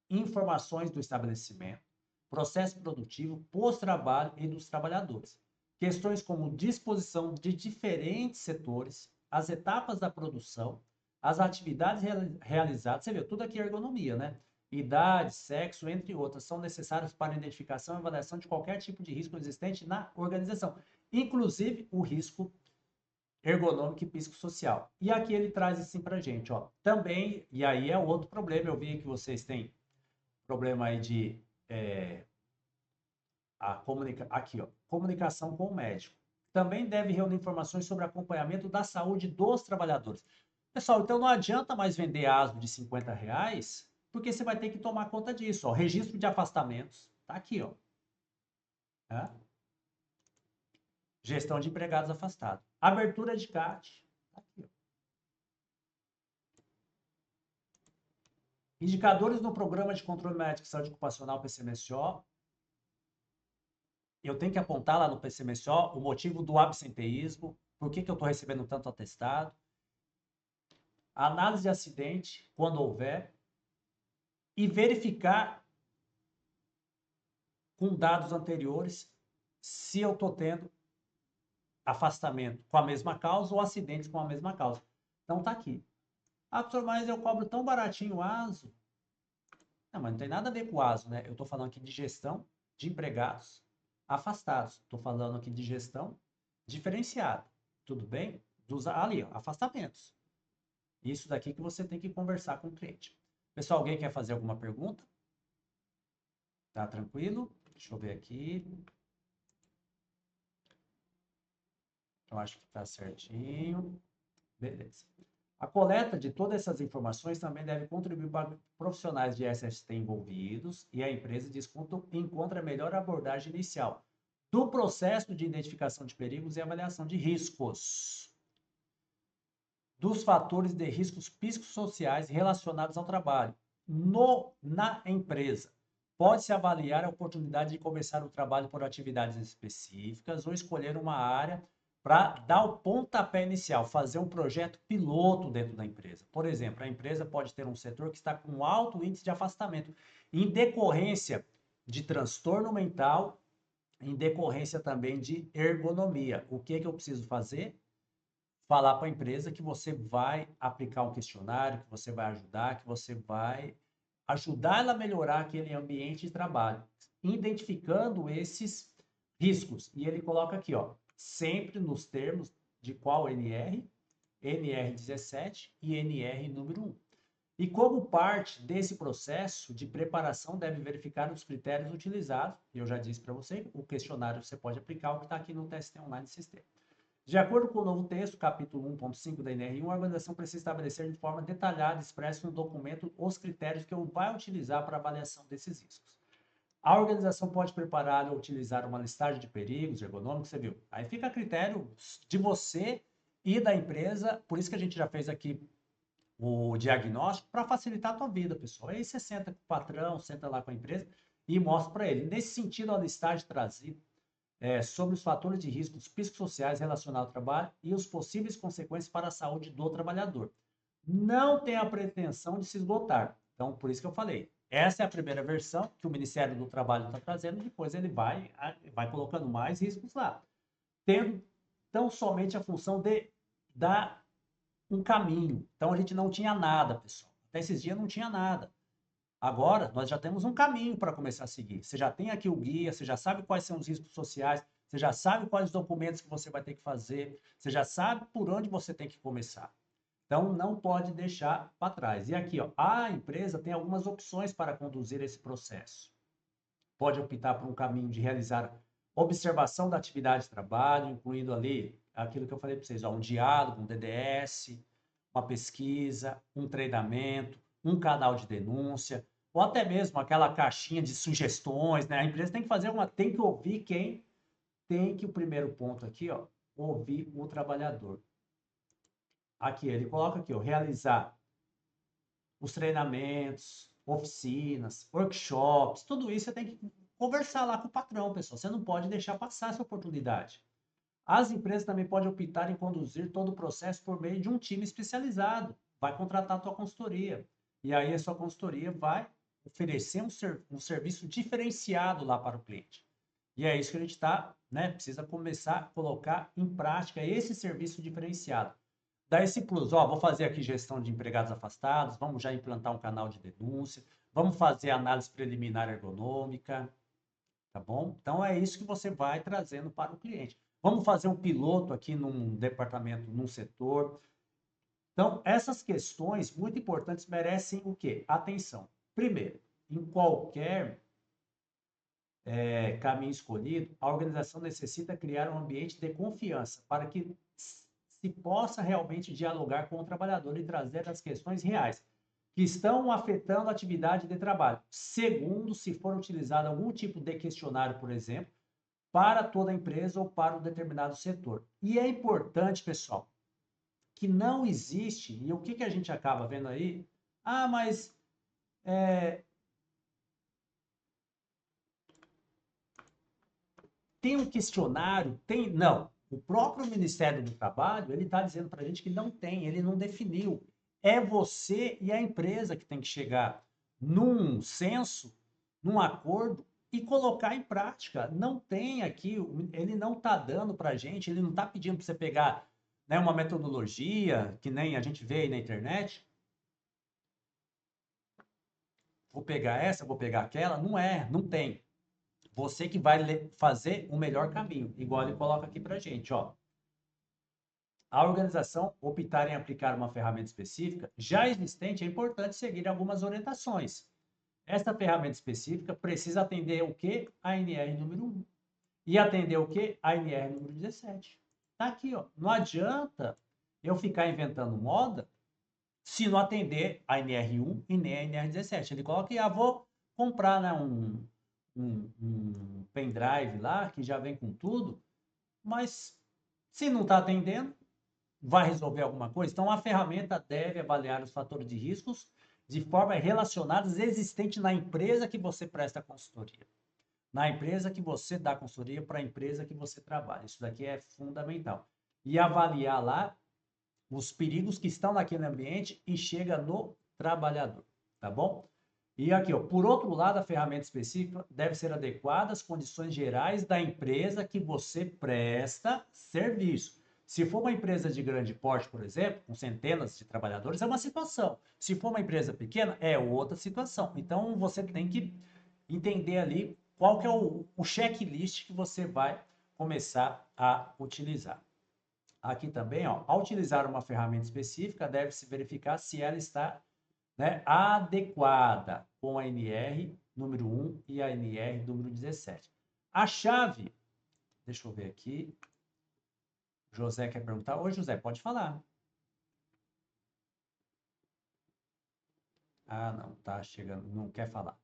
informações do estabelecimento, processo produtivo, pós-trabalho e dos trabalhadores. Questões como disposição de diferentes setores, as etapas da produção, as atividades realizadas, você viu, tudo aqui é ergonomia, né? Idade, sexo, entre outras, são necessárias para a identificação e avaliação de qualquer tipo de risco existente na organização, inclusive o risco ergonômico e psicossocial. E aqui ele traz assim para a gente, ó. Também, e aí é outro problema, eu vi que vocês têm problema aí de aqui, ó, comunicação com o médico. Também deve reunir informações sobre acompanhamento da saúde dos trabalhadores. Pessoal, então não adianta mais vender asno de R$ 50, porque você vai ter que tomar conta disso. Ó. Registro de afastamentos, tá aqui, ó. É? Gestão de empregados afastados. Abertura de CAT, tá aqui, ó. Indicadores no Programa de Controle Médico e Saúde Ocupacional, PCMSO. Eu tenho que apontar lá no PCMSO o motivo do absenteísmo, por que eu estou recebendo tanto atestado. Análise de acidente, quando houver, e verificar com dados anteriores se eu estou tendo afastamento com a mesma causa ou acidentes com a mesma causa. Então tá aqui. Ah, professor, mas eu cobro tão baratinho o ASO. Não, mas não tem nada a ver com o ASO, né? Eu estou falando aqui de gestão de empregados afastados. Estou falando aqui de gestão diferenciada. Tudo bem? Ali, ó, afastamentos. Isso daqui que você tem que conversar com o cliente. Pessoal, alguém quer fazer alguma pergunta? Tá tranquilo? Deixa eu ver aqui. Eu acho que tá certinho. Beleza. A coleta de todas essas informações também deve contribuir para profissionais de SST envolvidos e a empresa encontra a melhor abordagem inicial do processo de identificação de perigos e avaliação de riscos, dos fatores de riscos psicossociais relacionados ao trabalho na empresa. Pode-se avaliar a oportunidade de começar o trabalho por atividades específicas ou escolher uma área para dar o pontapé inicial, fazer um projeto piloto dentro da empresa. Por exemplo, a empresa pode ter um setor que está com alto índice de afastamento, em decorrência de transtorno mental, em decorrência também de ergonomia. O que eu preciso fazer? Falar para a empresa que você vai aplicar um questionário, que você vai ajudar, que você vai ajudar ela a melhorar aquele ambiente de trabalho, identificando esses riscos. E ele coloca aqui, ó, sempre nos termos de qual NR? NR 17 e NR número 1. E como parte desse processo de preparação, deve verificar os critérios utilizados. Eu já disse para você, o questionário você pode aplicar o que está aqui no TST Online do sistema. De acordo com o novo texto, capítulo 1.5 da NR1, a organização precisa estabelecer de forma detalhada, expressa no documento, os critérios que vai utilizar para avaliação desses riscos. A organização pode preparar ou utilizar uma listagem de perigos ergonômicos, você viu? Aí fica a critério de você e da empresa, por isso que a gente já fez aqui o diagnóstico, para facilitar a tua vida, pessoal. Aí você senta com o patrão, senta lá com a empresa e mostra para ele. Nesse sentido, a listagem trazida sobre os fatores de riscos psicossociais relacionados ao trabalho e os possíveis consequências para a saúde do trabalhador. Não tem a pretensão de se esgotar. Então, por isso que eu falei. Essa é a primeira versão que o Ministério do Trabalho está trazendo, depois ele vai colocando mais riscos lá. Tendo tão somente a função de dar um caminho. Então, a gente não tinha nada, pessoal. Até esses dias não tinha nada. Agora, nós já temos um caminho para começar a seguir. Você já tem aqui o guia, você já sabe quais são os riscos sociais, você já sabe quais os documentos que você vai ter que fazer, você já sabe por onde você tem que começar. Então, não pode deixar para trás. E aqui, ó, a empresa tem algumas opções para conduzir esse processo. Pode optar por um caminho de realizar observação da atividade de trabalho, incluindo ali aquilo que eu falei para vocês, ó, um diálogo, um DDS, uma pesquisa, um treinamento, um canal de denúncia, ou até mesmo aquela caixinha de sugestões, né? A empresa tem que fazer tem que ouvir quem tem que, o primeiro ponto aqui, ó, ouvir o trabalhador. Aqui, ele coloca aqui, ó, realizar os treinamentos, oficinas, workshops, tudo isso você tem que conversar lá com o patrão, pessoal. Você não pode deixar passar essa oportunidade. As empresas também podem optar em conduzir todo o processo por meio de um time especializado. Vai contratar a tua consultoria. E aí a sua consultoria vai oferecer um serviço diferenciado lá para o cliente. E é isso que a gente está, né? Precisa começar a colocar em prática esse serviço diferenciado. Dá esse plus, ó, vou fazer aqui gestão de empregados afastados, vamos já implantar um canal de denúncia, vamos fazer análise preliminar ergonômica, tá bom? Então é isso que você vai trazendo para o cliente. Vamos fazer um piloto aqui num departamento, num setor. Então, essas questões muito importantes merecem o quê? Atenção. Primeiro, em qualquer caminho escolhido, a organização necessita criar um ambiente de confiança para que se possa realmente dialogar com o trabalhador e trazer as questões reais que estão afetando a atividade de trabalho. Segundo, se for utilizado algum tipo de questionário, por exemplo, para toda a empresa ou para um determinado setor. E é importante, pessoal, que não existe, e o que, que a gente acaba vendo aí? Ah, mas tem um questionário? Tem? Não. O próprio Ministério do Trabalho, ele está dizendo para a gente que não tem, ele não definiu. É você e a empresa que tem que chegar num senso, num acordo e colocar em prática. Não tem aqui, ele não está dando para a gente, ele não está pedindo para você pegar, né, uma metodologia que nem a gente vê aí na internet. Vou pegar essa, vou pegar aquela. Não é, não tem. Você que vai fazer o melhor caminho, igual ele coloca aqui para a gente, ó. A organização optar em aplicar uma ferramenta específica já existente, é importante seguir algumas orientações. Esta ferramenta específica precisa atender o que? A NR número 1. E atender o que? A NR número 17. Tá aqui, ó. Não adianta eu ficar inventando moda se não atender a NR1 e nem a NR17. Ele coloca que vou comprar, né, um pendrive lá que já vem com tudo, mas se não está atendendo, vai resolver alguma coisa? Então, a ferramenta deve avaliar os fatores de riscos de forma relacionadas existentes na empresa que você presta consultoria. Na empresa que você dá consultoria para a empresa que você trabalha. Isso daqui é fundamental. E avaliar lá os perigos que estão naquele ambiente e chega no trabalhador, tá bom? E aqui, ó, por outro lado, a ferramenta específica deve ser adequada às condições gerais da empresa que você presta serviço. Se for uma empresa de grande porte, por exemplo, com centenas de trabalhadores, é uma situação. Se for uma empresa pequena, é outra situação. Então, você tem que entender ali qual que é o checklist que você vai começar a utilizar. Aqui também, ó, ao utilizar uma ferramenta específica, deve-se verificar se ela está né, adequada com a NR número 1 e a NR número 17. A chave, deixa eu ver aqui, José quer perguntar. Oi, José, pode falar. Ah, não, tá chegando, não quer falar.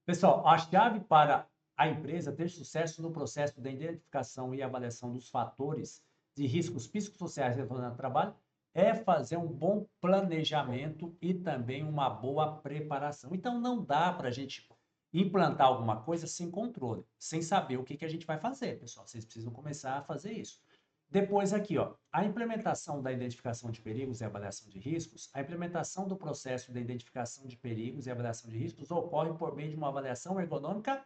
Pessoal, a chave para a empresa ter sucesso no processo de identificação e avaliação dos fatores de riscos psicossociais relacionados ao trabalho é fazer um bom planejamento e também uma boa preparação. Então, não dá para a gente implantar alguma coisa sem controle, sem saber o que a gente vai fazer, pessoal. Vocês precisam começar a fazer isso. Depois aqui, ó, a implementação da identificação de perigos e avaliação de riscos. A implementação do processo de identificação de perigos e avaliação de riscos ocorre por meio de uma avaliação ergonômica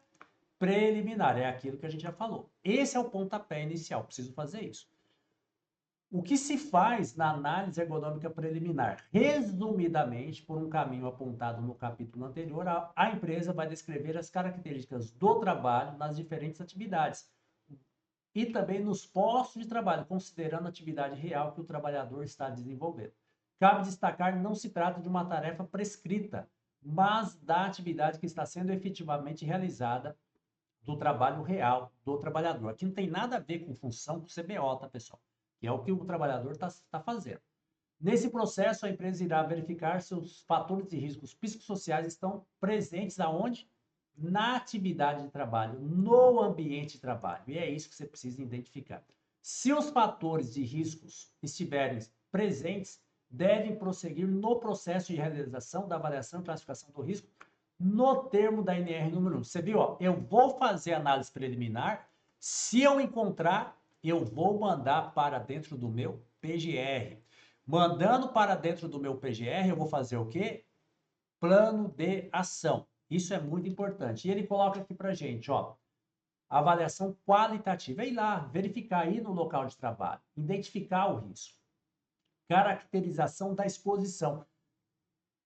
preliminar. É aquilo que a gente já falou. Esse é o pontapé inicial, preciso fazer isso. O que se faz na análise ergonômica preliminar? Resumidamente, por um caminho apontado no capítulo anterior, a empresa vai descrever as características do trabalho nas diferentes atividades e também nos postos de trabalho, considerando a atividade real que o trabalhador está desenvolvendo. Cabe destacar que não se trata de uma tarefa prescrita, mas da atividade que está sendo efetivamente realizada do trabalho real do trabalhador. Aqui não tem nada a ver com função do CBO, tá, pessoal? Que é o que o trabalhador está fazendo. Nesse processo, a empresa irá verificar se os fatores de riscos psicossociais estão presentes aonde? Na atividade de trabalho, no ambiente de trabalho. E é isso que você precisa identificar. Se os fatores de riscos estiverem presentes, devem prosseguir no processo de realização da avaliação e classificação do risco no termo da NR número 1. Você viu? Ó, eu vou fazer análise preliminar. Se eu encontrar, eu vou mandar para dentro do meu PGR. Mandando para dentro do meu PGR, eu vou fazer o quê? Plano de ação. Isso é muito importante. E ele coloca aqui para gente, ó, avaliação qualitativa. É ir lá, verificar aí no local de trabalho, identificar o risco. Caracterização da exposição.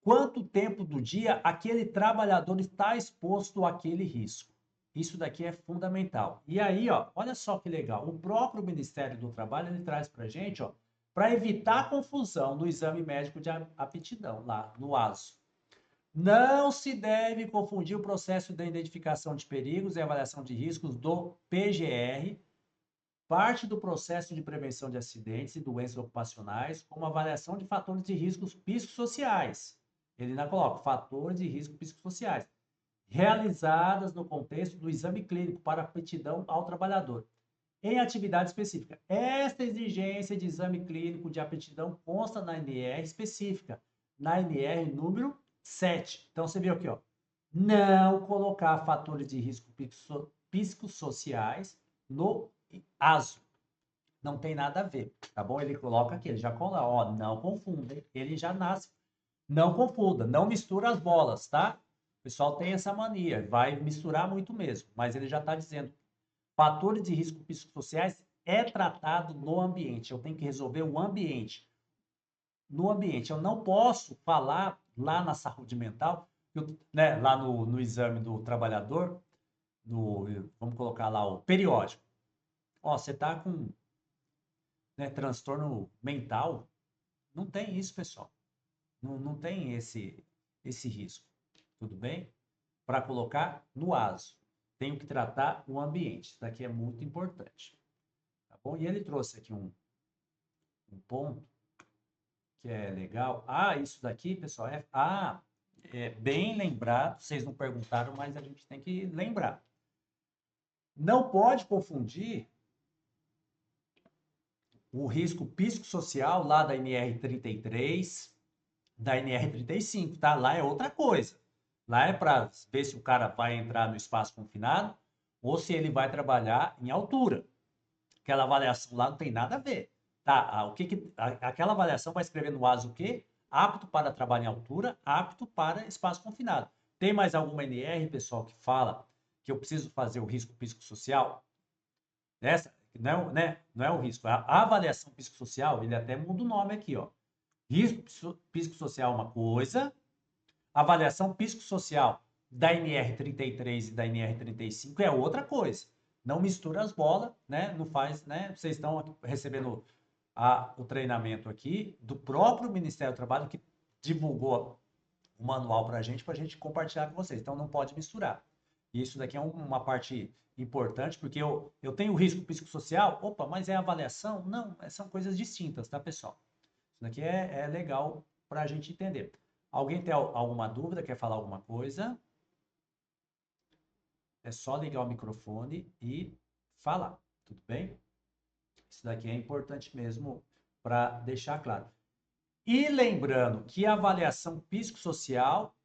Quanto tempo do dia aquele trabalhador está exposto àquele risco? Isso daqui é fundamental. E aí, ó, olha só que legal. O próprio Ministério do Trabalho ele traz para a gente, ó, para evitar confusão no exame médico de aptidão, lá no ASO. Não se deve confundir o processo de identificação de perigos e avaliação de riscos do PGR, parte do processo de prevenção de acidentes e doenças ocupacionais, como avaliação de fatores de riscos psicossociais. Ele ainda coloca fatores de risco psicossociais, realizadas no contexto do exame clínico para aptidão ao trabalhador, em atividade específica. Esta exigência de exame clínico de aptidão consta na NR específica, na NR número 7. Então, você viu aqui, ó, não colocar fatores de risco psicossociais no ASO. Não tem nada a ver, tá bom? Ele coloca aqui, ele já coloca, ó, não confunda, ele já nasce. Não confunda, não mistura as bolas, tá? O pessoal tem essa mania, vai misturar muito mesmo, mas ele já está dizendo, fatores de risco psicossociais é tratado no ambiente, eu tenho que resolver o ambiente. No ambiente, eu não posso falar lá na saúde mental, né, lá no exame do trabalhador, vamos colocar lá o periódico. Ó, você está com, né, transtorno mental? Não tem isso, pessoal. Não tem esse risco. Tudo bem? Para colocar no ASO. Tenho que tratar o ambiente. Isso daqui é muito importante. Tá bom? E ele trouxe aqui um ponto que é legal. Ah, isso daqui, pessoal, é bem lembrado. Vocês não perguntaram, mas a gente tem que lembrar. Não pode confundir o risco psicossocial lá da NR 33, da NR 35, tá? Lá é outra coisa. Lá é para ver se o cara vai entrar no espaço confinado ou se ele vai trabalhar em altura. Aquela avaliação lá não tem nada a ver. Tá? Aquela avaliação vai escrever no ASO o quê? Apto para trabalho em altura, apto para espaço confinado. Tem mais alguma NR, pessoal, que fala que eu preciso fazer o risco psicossocial? Essa não é o risco. A avaliação psicossocial, ele até muda o nome aqui, ó. Risco psicossocial é uma coisa, avaliação psicossocial da NR 33 e da NR 35 é outra coisa. Não mistura as bolas, né? Não faz, né? Vocês estão recebendo o treinamento aqui do próprio Ministério do Trabalho que divulgou o manual para a gente compartilhar com vocês. Então, não pode misturar. E isso daqui é uma parte importante, porque eu tenho risco psicossocial, opa, mas é avaliação? Não, são coisas distintas, tá, pessoal? Isso daqui é legal para a gente entender. Alguém tem alguma dúvida, quer falar alguma coisa? É só ligar o microfone e falar, tudo bem? Isso daqui é importante mesmo para deixar claro. E lembrando que a avaliação psicossocial,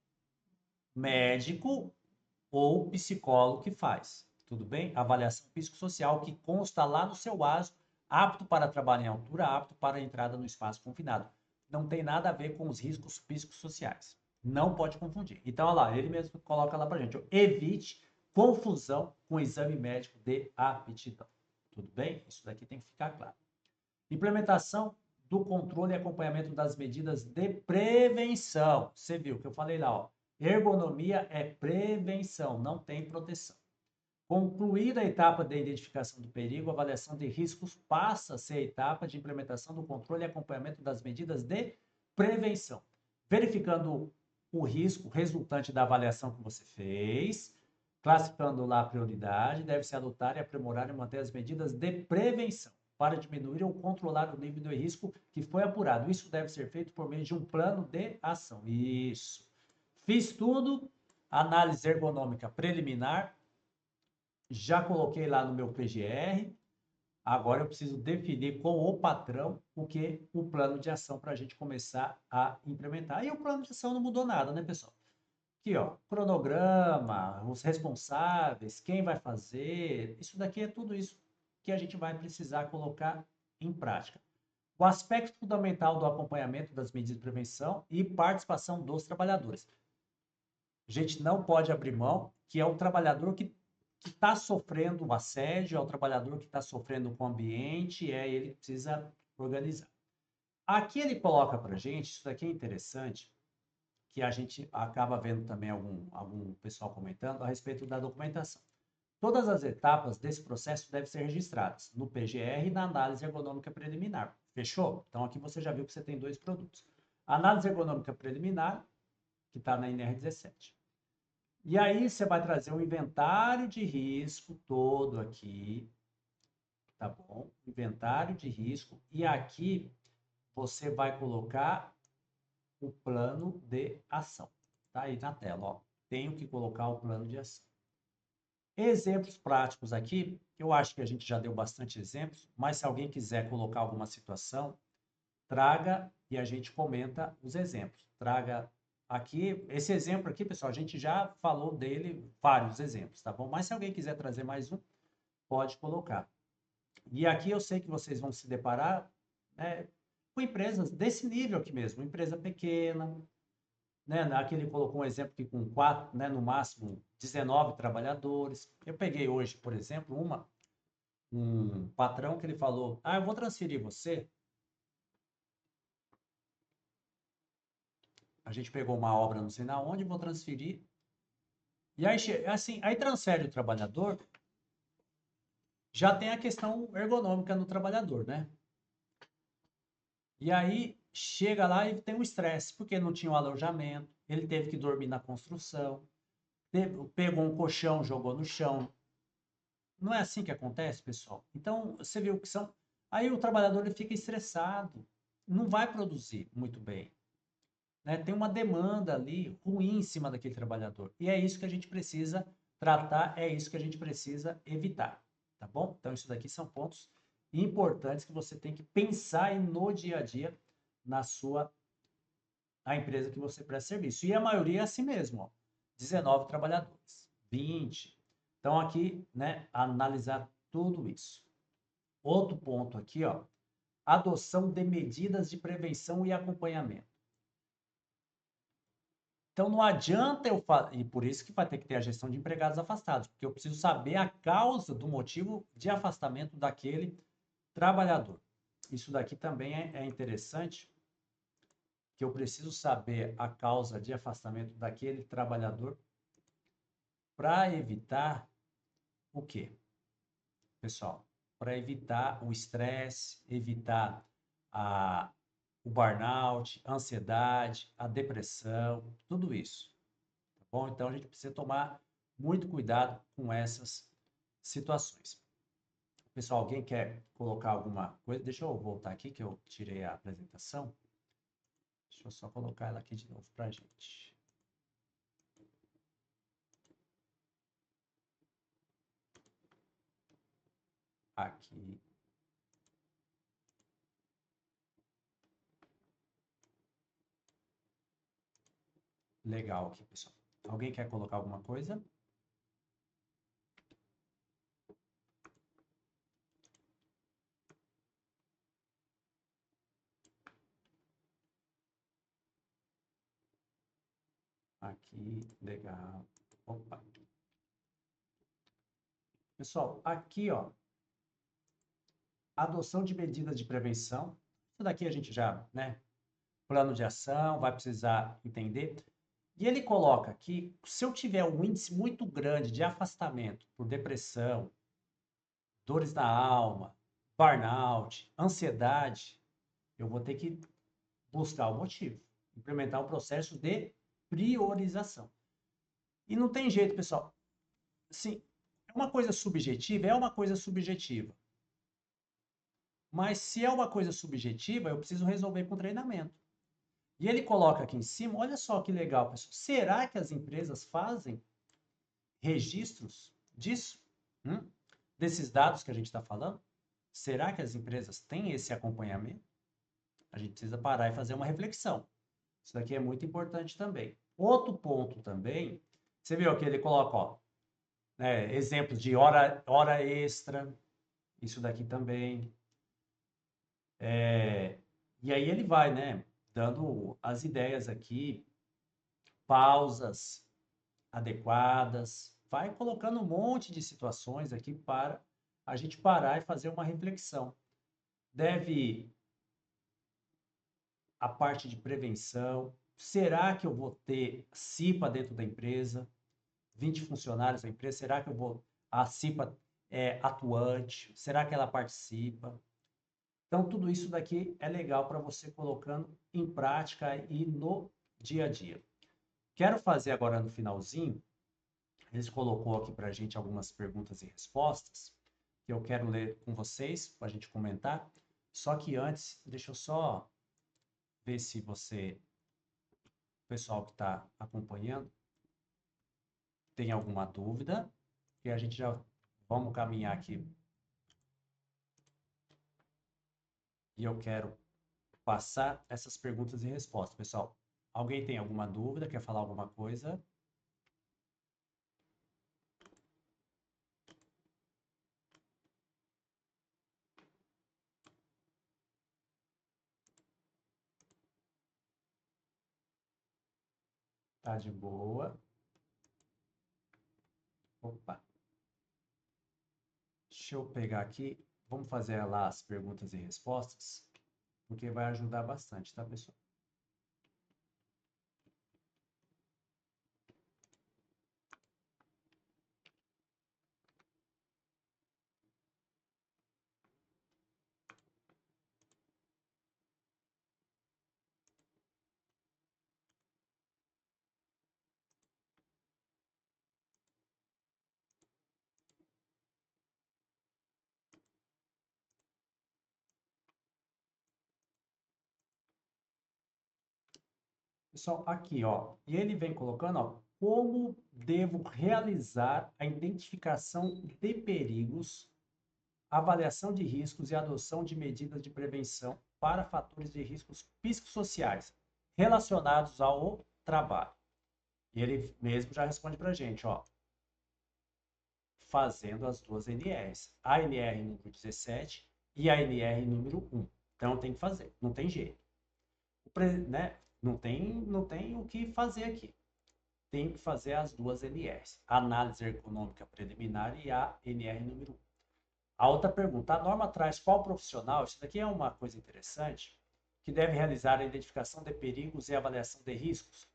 médico ou psicólogo que faz, tudo bem? Avaliação psicossocial que consta lá no seu ASO, apto para trabalhar em altura, apto para a entrada no espaço confinado. Não tem nada a ver com os riscos psicossociais. Não pode confundir. Então, olha lá, ele mesmo coloca lá para gente. Evite confusão com o exame médico de aptidão. Tudo bem? Isso daqui tem que ficar claro. Implementação do controle e acompanhamento das medidas de prevenção. Você viu que eu falei lá, ó. Ergonomia é prevenção, não tem proteção. Concluída a etapa de identificação do perigo, a avaliação de riscos passa a ser a etapa de implementação do controle e acompanhamento das medidas de prevenção. Verificando o risco resultante da avaliação que você fez, classificando lá a prioridade, deve-se adotar e aprimorar e manter as medidas de prevenção para diminuir ou controlar o nível de risco que foi apurado. Isso deve ser feito por meio de um plano de ação. Isso. Fiz tudo, análise ergonômica preliminar, já coloquei lá no meu PGR, agora eu preciso definir com o patrão o plano de ação para a gente começar a implementar. E o plano de ação não mudou nada, né, pessoal? Aqui, ó, cronograma, os responsáveis, quem vai fazer, isso daqui é tudo isso que a gente vai precisar colocar em prática. O aspecto fundamental do acompanhamento das medidas de prevenção e participação dos trabalhadores. A gente não pode abrir mão que é o trabalhador que está sofrendo o assédio, é o trabalhador que está sofrendo com o ambiente, é ele que precisa organizar. Aqui ele coloca para a gente, isso daqui é interessante, que a gente acaba vendo também algum pessoal comentando a respeito da documentação. Todas as etapas desse processo devem ser registradas no PGR e na análise ergonômica preliminar. Fechou? Então aqui você já viu que você tem dois produtos. A análise ergonômica preliminar, que está na NR17. E aí você vai trazer o inventário de risco todo aqui, tá bom? Inventário de risco. E aqui você vai colocar o plano de ação. Tá aí na tela, ó. Tenho que colocar o plano de ação. Exemplos práticos aqui, eu acho que a gente já deu bastante exemplos, mas se alguém quiser colocar alguma situação, traga e a gente comenta os exemplos. Traga aqui, esse exemplo aqui, pessoal, a gente já falou dele, vários exemplos, tá bom? Mas se alguém quiser trazer mais um, pode colocar. E aqui eu sei que vocês vão se deparar, né, com empresas desse nível aqui mesmo, empresa pequena, né? Aqui ele colocou um exemplo que com 4, né, no máximo 19 trabalhadores. Eu peguei hoje, por exemplo, um patrão que ele falou, eu vou transferir você. A gente pegou uma obra, não sei na onde, vou transferir. E aí, assim, aí transfere o trabalhador, já tem a questão ergonômica no trabalhador, né? E aí chega lá e tem um estresse, porque não tinha um alojamento, ele teve que dormir na construção, pegou um colchão, jogou no chão. Não é assim que acontece, pessoal? Então, você viu que são. Aí o trabalhador ele fica estressado, não vai produzir muito bem. Né? Tem uma demanda ali ruim em cima daquele trabalhador. E é isso que a gente precisa tratar, é isso que a gente precisa evitar. Tá bom? Então, isso daqui são pontos importantes que você tem que pensar no dia a dia na empresa que você presta serviço. E a maioria é assim mesmo, ó. 19 trabalhadores, 20. Então, aqui, né, analisar tudo isso. Outro ponto aqui, ó, adoção de medidas de prevenção e acompanhamento. Então, não adianta eu falar, e por isso que vai ter que ter a gestão de empregados afastados, porque eu preciso saber a causa do motivo de afastamento daquele trabalhador. Isso daqui também é interessante, que eu preciso saber a causa de afastamento daquele trabalhador para evitar o quê, pessoal? Para evitar o estresse, evitar a o burnout, a ansiedade, a depressão, tudo isso. Tá bom? Então a gente precisa tomar muito cuidado com essas situações. Pessoal, alguém quer colocar alguma coisa? Deixa eu voltar aqui que eu tirei a apresentação. Deixa eu só colocar ela aqui de novo para a gente. Aqui. Legal aqui, pessoal. Alguém quer colocar alguma coisa? Aqui, legal. Opa. Pessoal, aqui, ó, adoção de medidas de prevenção. Isso daqui a gente já, né? Plano de ação, vai precisar entender. E ele coloca que se eu tiver um índice muito grande de afastamento por depressão, dores na alma, burnout, ansiedade, eu vou ter que buscar o motivo, implementar um processo de priorização. E não tem jeito, pessoal. Sim, é uma coisa subjetiva, é uma coisa subjetiva. Mas se é uma coisa subjetiva, eu preciso resolver com treinamento. E ele coloca aqui em cima, olha só que legal, pessoal. Será que as empresas fazem registros disso? Desses dados que a gente está falando? Será que as empresas têm esse acompanhamento? A gente precisa parar e fazer uma reflexão. Isso daqui é muito importante também. Outro ponto também, você viu que ele coloca, ó, né, exemplos de hora extra, isso daqui também. E aí ele vai, né, dando as ideias aqui, pausas adequadas, vai colocando um monte de situações aqui para a gente parar e fazer uma reflexão. Deve a parte de prevenção. Será que eu vou ter CIPA dentro da empresa? 20 funcionários da empresa, será que a CIPA é atuante? Será que ela participa? Então, tudo isso daqui é legal para você colocando em prática e no dia a dia. Quero fazer agora no finalzinho, eles colocou aqui para a gente algumas perguntas e respostas, que eu quero ler com vocês, para a gente comentar. Só que antes, deixa eu só ver se você, o pessoal que está acompanhando, tem alguma dúvida, e a gente já vamos caminhar aqui. E eu quero passar essas perguntas e respostas. Pessoal, alguém tem alguma dúvida, quer falar alguma coisa? Tá de boa. Opa. Deixa eu pegar aqui. Vamos fazer lá as perguntas e respostas, porque vai ajudar bastante, tá, pessoal? Pessoal, aqui, ó, e ele vem colocando, ó, como devo realizar a identificação de perigos, avaliação de riscos e adoção de medidas de prevenção para fatores de riscos psicossociais relacionados ao trabalho. E ele mesmo já responde para a gente, ó, fazendo as duas NRs, a NR número 17 e a NR número 1. Então tem que fazer, não tem jeito. Né? Não tem o que fazer aqui. Tem que fazer as duas NRs, a análise econômica preliminar e a NR número 1. A outra pergunta, a norma traz qual profissional, isso daqui é uma coisa interessante, que deve realizar a identificação de perigos e avaliação de riscos.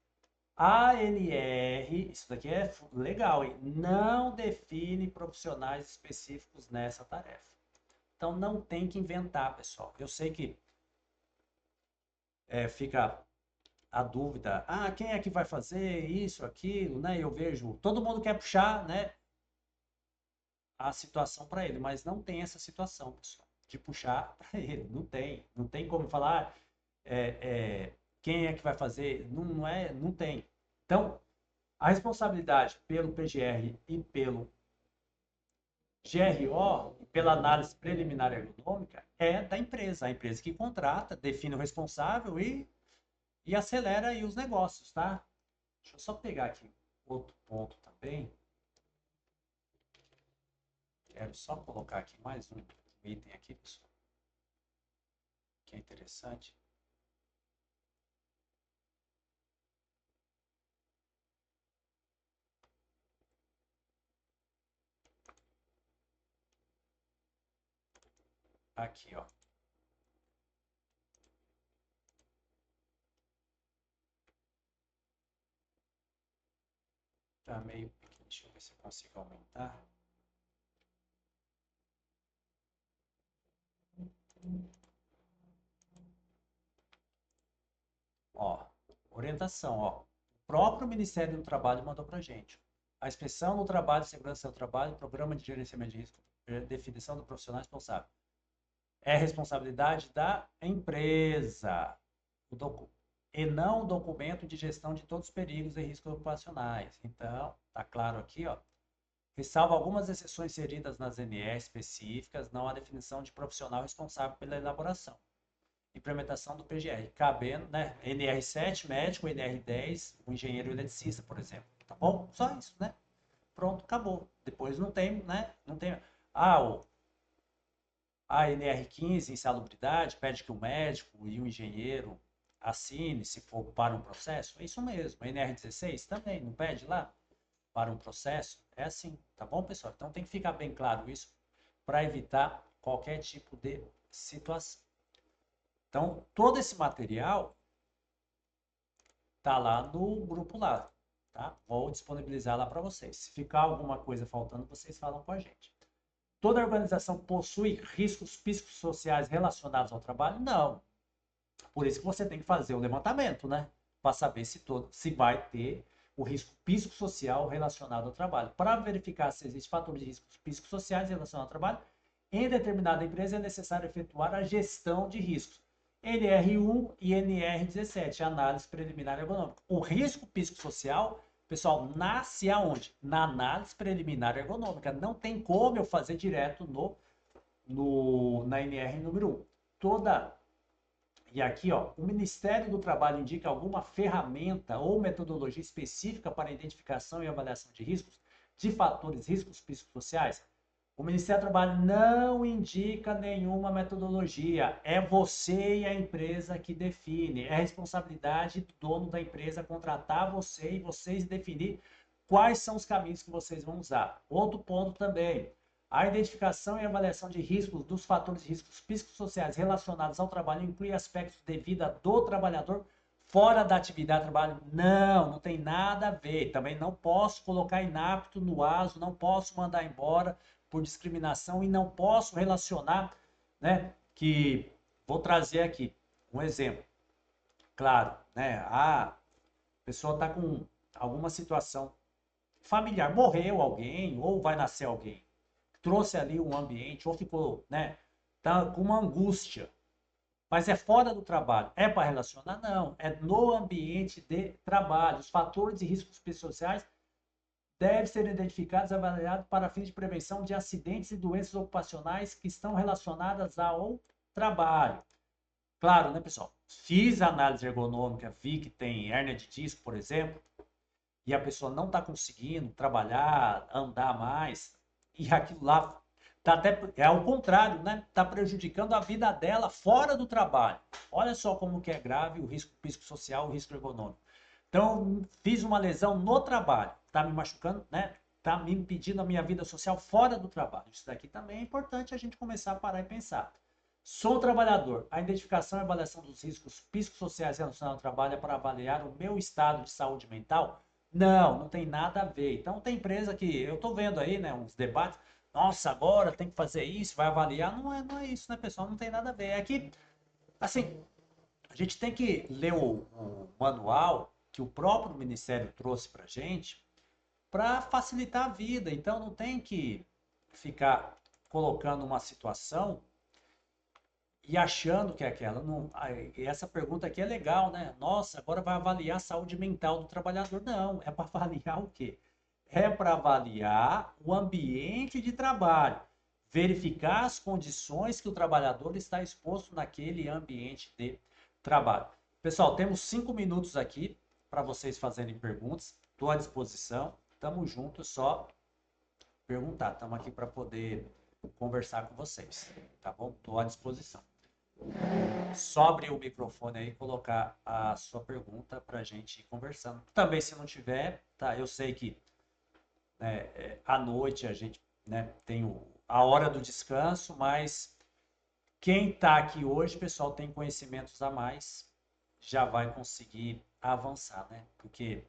A ANR, isso daqui é legal, hein? Não define profissionais específicos nessa tarefa. Então não tem que inventar, pessoal. Eu sei que fica a dúvida, quem é que vai fazer isso, aquilo, né? Eu vejo, todo mundo quer puxar, né, a situação para ele, mas não tem essa situação, pessoal, de puxar para ele, não tem como falar, quem é que vai fazer, não tem. Então, a responsabilidade pelo PGR e pelo GRO, pela análise preliminar ergonômica, é da empresa, a empresa que contrata, define o responsável e acelera aí os negócios, tá? Deixa eu só pegar aqui outro ponto também. Quero só colocar aqui mais um item aqui, pessoal, que é interessante. Aqui, ó. Tá meio pequeno. Deixa eu ver se eu consigo aumentar. Ó, orientação, ó. O próprio Ministério do Trabalho mandou pra gente. A inspeção no trabalho, segurança do trabalho, programa de gerenciamento de risco, definição do profissional responsável. É responsabilidade da empresa. E não o documento de gestão de todos os perigos e riscos ocupacionais. Então, tá claro aqui, ó. Ressalvo algumas exceções inseridas nas NR específicas, não há definição de profissional responsável pela elaboração. Implementação do PGR, cabendo, né? NR7, médico, NR10, o engenheiro eletricista, por exemplo. Tá bom? Só isso, né? Pronto, acabou. Depois não tem, né? Não tem. A NR15, insalubridade, pede que o médico e o engenheiro assine se for para um processo. É isso mesmo. A NR16 também, não pede lá? Para um processo, é assim, tá bom, pessoal? Então tem que ficar bem claro isso para evitar qualquer tipo de situação. Então, todo esse material tá lá no grupo lá, tá? Vou disponibilizar lá para vocês. Se ficar alguma coisa faltando, vocês falam com a gente. Toda organização possui riscos psicossociais relacionados ao trabalho? Não. Por isso que você tem que fazer o levantamento, né? Para saber se vai ter o risco psicossocial relacionado ao trabalho. Para verificar se existe fatores de riscos psicossociais relacionados ao trabalho, em determinada empresa é necessário efetuar a gestão de riscos. NR1 e NR17, análise preliminar ergonômica. O risco psicossocial, pessoal, nasce aonde? Na análise preliminar ergonômica. Não tem como eu fazer direto na NR número 1. E aqui, ó, o Ministério do Trabalho indica alguma ferramenta ou metodologia específica para identificação e avaliação de riscos, de fatores, riscos psicossociais? O Ministério do Trabalho não indica nenhuma metodologia. É você e a empresa que define. É responsabilidade do dono da empresa contratar você e vocês definir quais são os caminhos que vocês vão usar. Outro ponto também. A identificação e avaliação de riscos dos fatores de riscos psicossociais relacionados ao trabalho inclui aspectos de vida do trabalhador fora da atividade de trabalho? Não, não tem nada a ver. Também não posso colocar inapto no ASO, não posso mandar embora por discriminação e não posso relacionar, né? Que vou trazer aqui um exemplo. Claro, né? A pessoa está com alguma situação familiar, morreu alguém ou vai nascer alguém, trouxe ali um ambiente ou ficou, né? Tá com uma angústia. Mas é fora do trabalho. É para relacionar? Não. É no ambiente de trabalho. Os fatores e riscos psicossociais devem ser identificados e avaliados para fins de prevenção de acidentes e doenças ocupacionais que estão relacionadas ao trabalho. Claro, né, pessoal? Fiz a análise ergonômica, vi que tem hérnia de disco, por exemplo, e a pessoa não está conseguindo trabalhar, andar mais, e aquilo lá tá até é ao contrário, né? Está prejudicando a vida dela fora do trabalho. Olha só como que é grave o risco psicossocial, o risco ergonômico. Então, fiz uma lesão no trabalho, está me machucando, né? Está me impedindo a minha vida social fora do trabalho. Isso daqui também é importante a gente começar a parar e pensar. Sou trabalhador. A identificação e avaliação dos riscos psicossociais relacionados ao trabalho é para avaliar o meu estado de saúde mental? Não, não tem nada a ver. Então, tem empresa que eu estou vendo aí, né, uns debates. Nossa, agora tem que fazer isso, vai avaliar. Não é isso, né, pessoal? Não tem nada a ver. É que, assim, A gente tem que ler o manual que o próprio Ministério trouxe para a gente para facilitar a vida. Então, não tem que ficar colocando uma situação e achando que é aquela. Não, essa pergunta aqui é legal, né? Nossa, agora vai avaliar a saúde mental do trabalhador. Não, é para avaliar o quê? É para avaliar o ambiente de trabalho, verificar as condições que o trabalhador está exposto naquele ambiente de trabalho. Pessoal, temos 5 minutos aqui para vocês fazerem perguntas. Estou à disposição. Tamo junto, só perguntar. Estamos aqui para poder conversar com vocês, tá bom? Estou à disposição. Só abrir o microfone aí e colocar a sua pergunta para a gente ir conversando. Também, se não tiver, tá? Eu sei que à noite a gente, né, tem a hora do descanso, mas quem está aqui hoje, pessoal, tem conhecimentos a mais, já vai conseguir avançar, né? Porque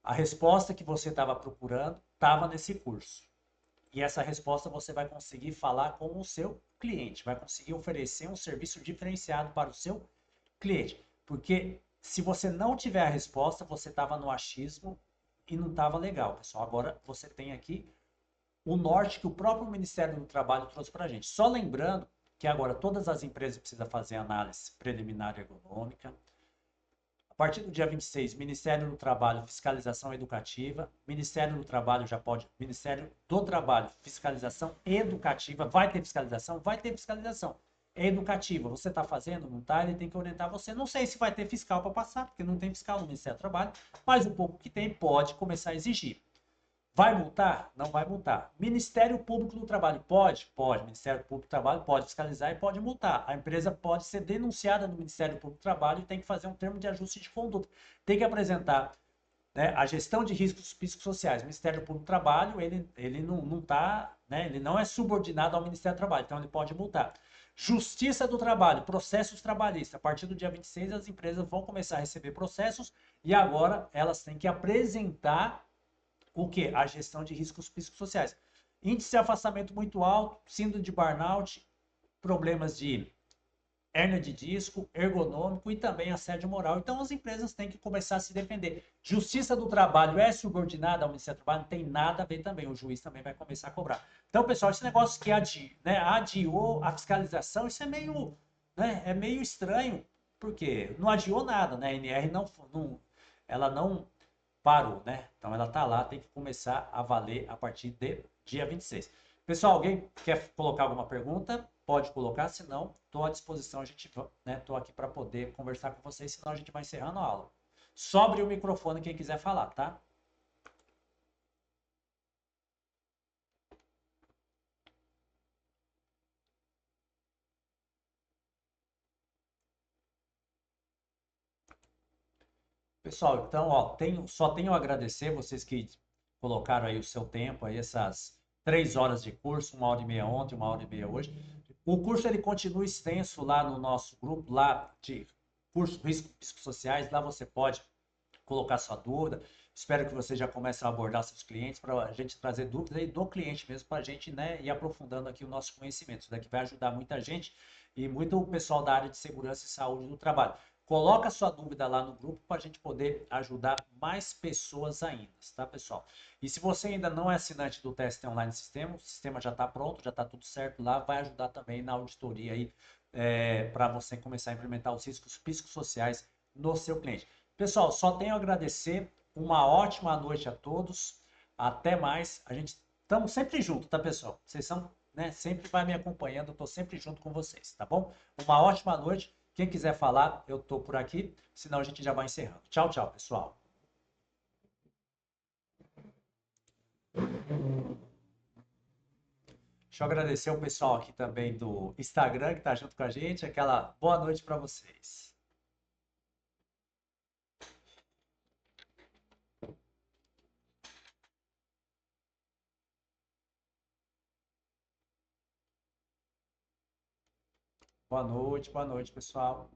a resposta que você estava procurando estava nesse curso. E essa resposta você vai conseguir falar com o seu cliente, vai conseguir oferecer um serviço diferenciado para o seu cliente. Porque se você não tiver a resposta, você estava no achismo e não estava legal, pessoal. Agora você tem aqui o norte que o próprio Ministério do Trabalho trouxe para a gente. Só lembrando que agora todas as empresas precisam fazer análise preliminar ergonômica. A partir do dia 26, Ministério do Trabalho, Fiscalização Educativa. Ministério do Trabalho já pode. Ministério do Trabalho, Fiscalização Educativa. Vai ter fiscalização? Vai ter fiscalização. É educativa. Você está fazendo? Não está? Ele tem que orientar você. Não sei se vai ter fiscal para passar, porque não tem fiscal no Ministério do Trabalho, mas o pouco que tem pode começar a exigir. Vai multar? Não vai multar. Ministério Público do Trabalho pode? Pode. Ministério Público do Trabalho pode fiscalizar e pode multar. A empresa pode ser denunciada no Ministério Público do Trabalho e tem que fazer um termo de ajuste de conduta. Tem que apresentar, né, a gestão de riscos psicossociais. O Ministério Público do Trabalho, ele não tá, né, ele não é subordinado ao Ministério do Trabalho, então ele pode multar. Justiça do Trabalho, processos trabalhistas. A partir do dia 26, as empresas vão começar a receber processos e agora elas têm que apresentar o que? A gestão de riscos psicossociais. Índice de afastamento muito alto, síndrome de burnout, problemas de hérnia de disco, ergonômico e também assédio moral. Então as empresas têm que começar a se defender. Justiça do Trabalho é subordinada ao Ministério do Trabalho? Não tem nada a ver também. O juiz também vai começar a cobrar. Então, pessoal, esse negócio que adiou a fiscalização, isso é meio, né, é meio estranho, porque não adiou nada, né? A NR ela não parou, né? Então ela tá lá, tem que começar a valer a partir de dia 26. Pessoal, alguém quer colocar alguma pergunta? Pode colocar, senão estou à disposição, a gente, né, tô aqui para poder conversar com vocês, senão a gente vai encerrando a aula. Só abrir o microfone quem quiser falar, tá? Pessoal, então, ó, só tenho a agradecer vocês que colocaram aí o seu tempo, aí essas 3 horas de curso, 1 hora e meia ontem, 1 hora e meia hoje. O curso ele continua extenso lá no nosso grupo, lá de curso Riscos Psicossociais, lá você pode colocar sua dúvida. Espero que você já comece a abordar seus clientes para a gente trazer dúvidas aí do cliente mesmo para a gente, né, ir aprofundando aqui o nosso conhecimento. Isso daqui vai ajudar muita gente e muito o pessoal da área de segurança e saúde do trabalho. Coloca sua dúvida lá no grupo para a gente poder ajudar mais pessoas ainda, tá, pessoal? E se você ainda não é assinante do Teste Online Sistema, o sistema já está pronto, já está tudo certo lá, vai ajudar também na auditoria aí para você começar a implementar os riscos psicossociais no seu cliente. Pessoal, só tenho a agradecer. Uma ótima noite a todos. Até mais. A gente estamos sempre junto, tá, pessoal? Vocês são, né, sempre vai me acompanhando, eu tô sempre junto com vocês, tá bom? Uma ótima noite. Quem quiser falar, eu tô por aqui, senão a gente já vai encerrando. Tchau, tchau, pessoal. Deixa eu agradecer o pessoal aqui também do Instagram que tá junto com a gente. Aquela boa noite para vocês. Boa noite, pessoal.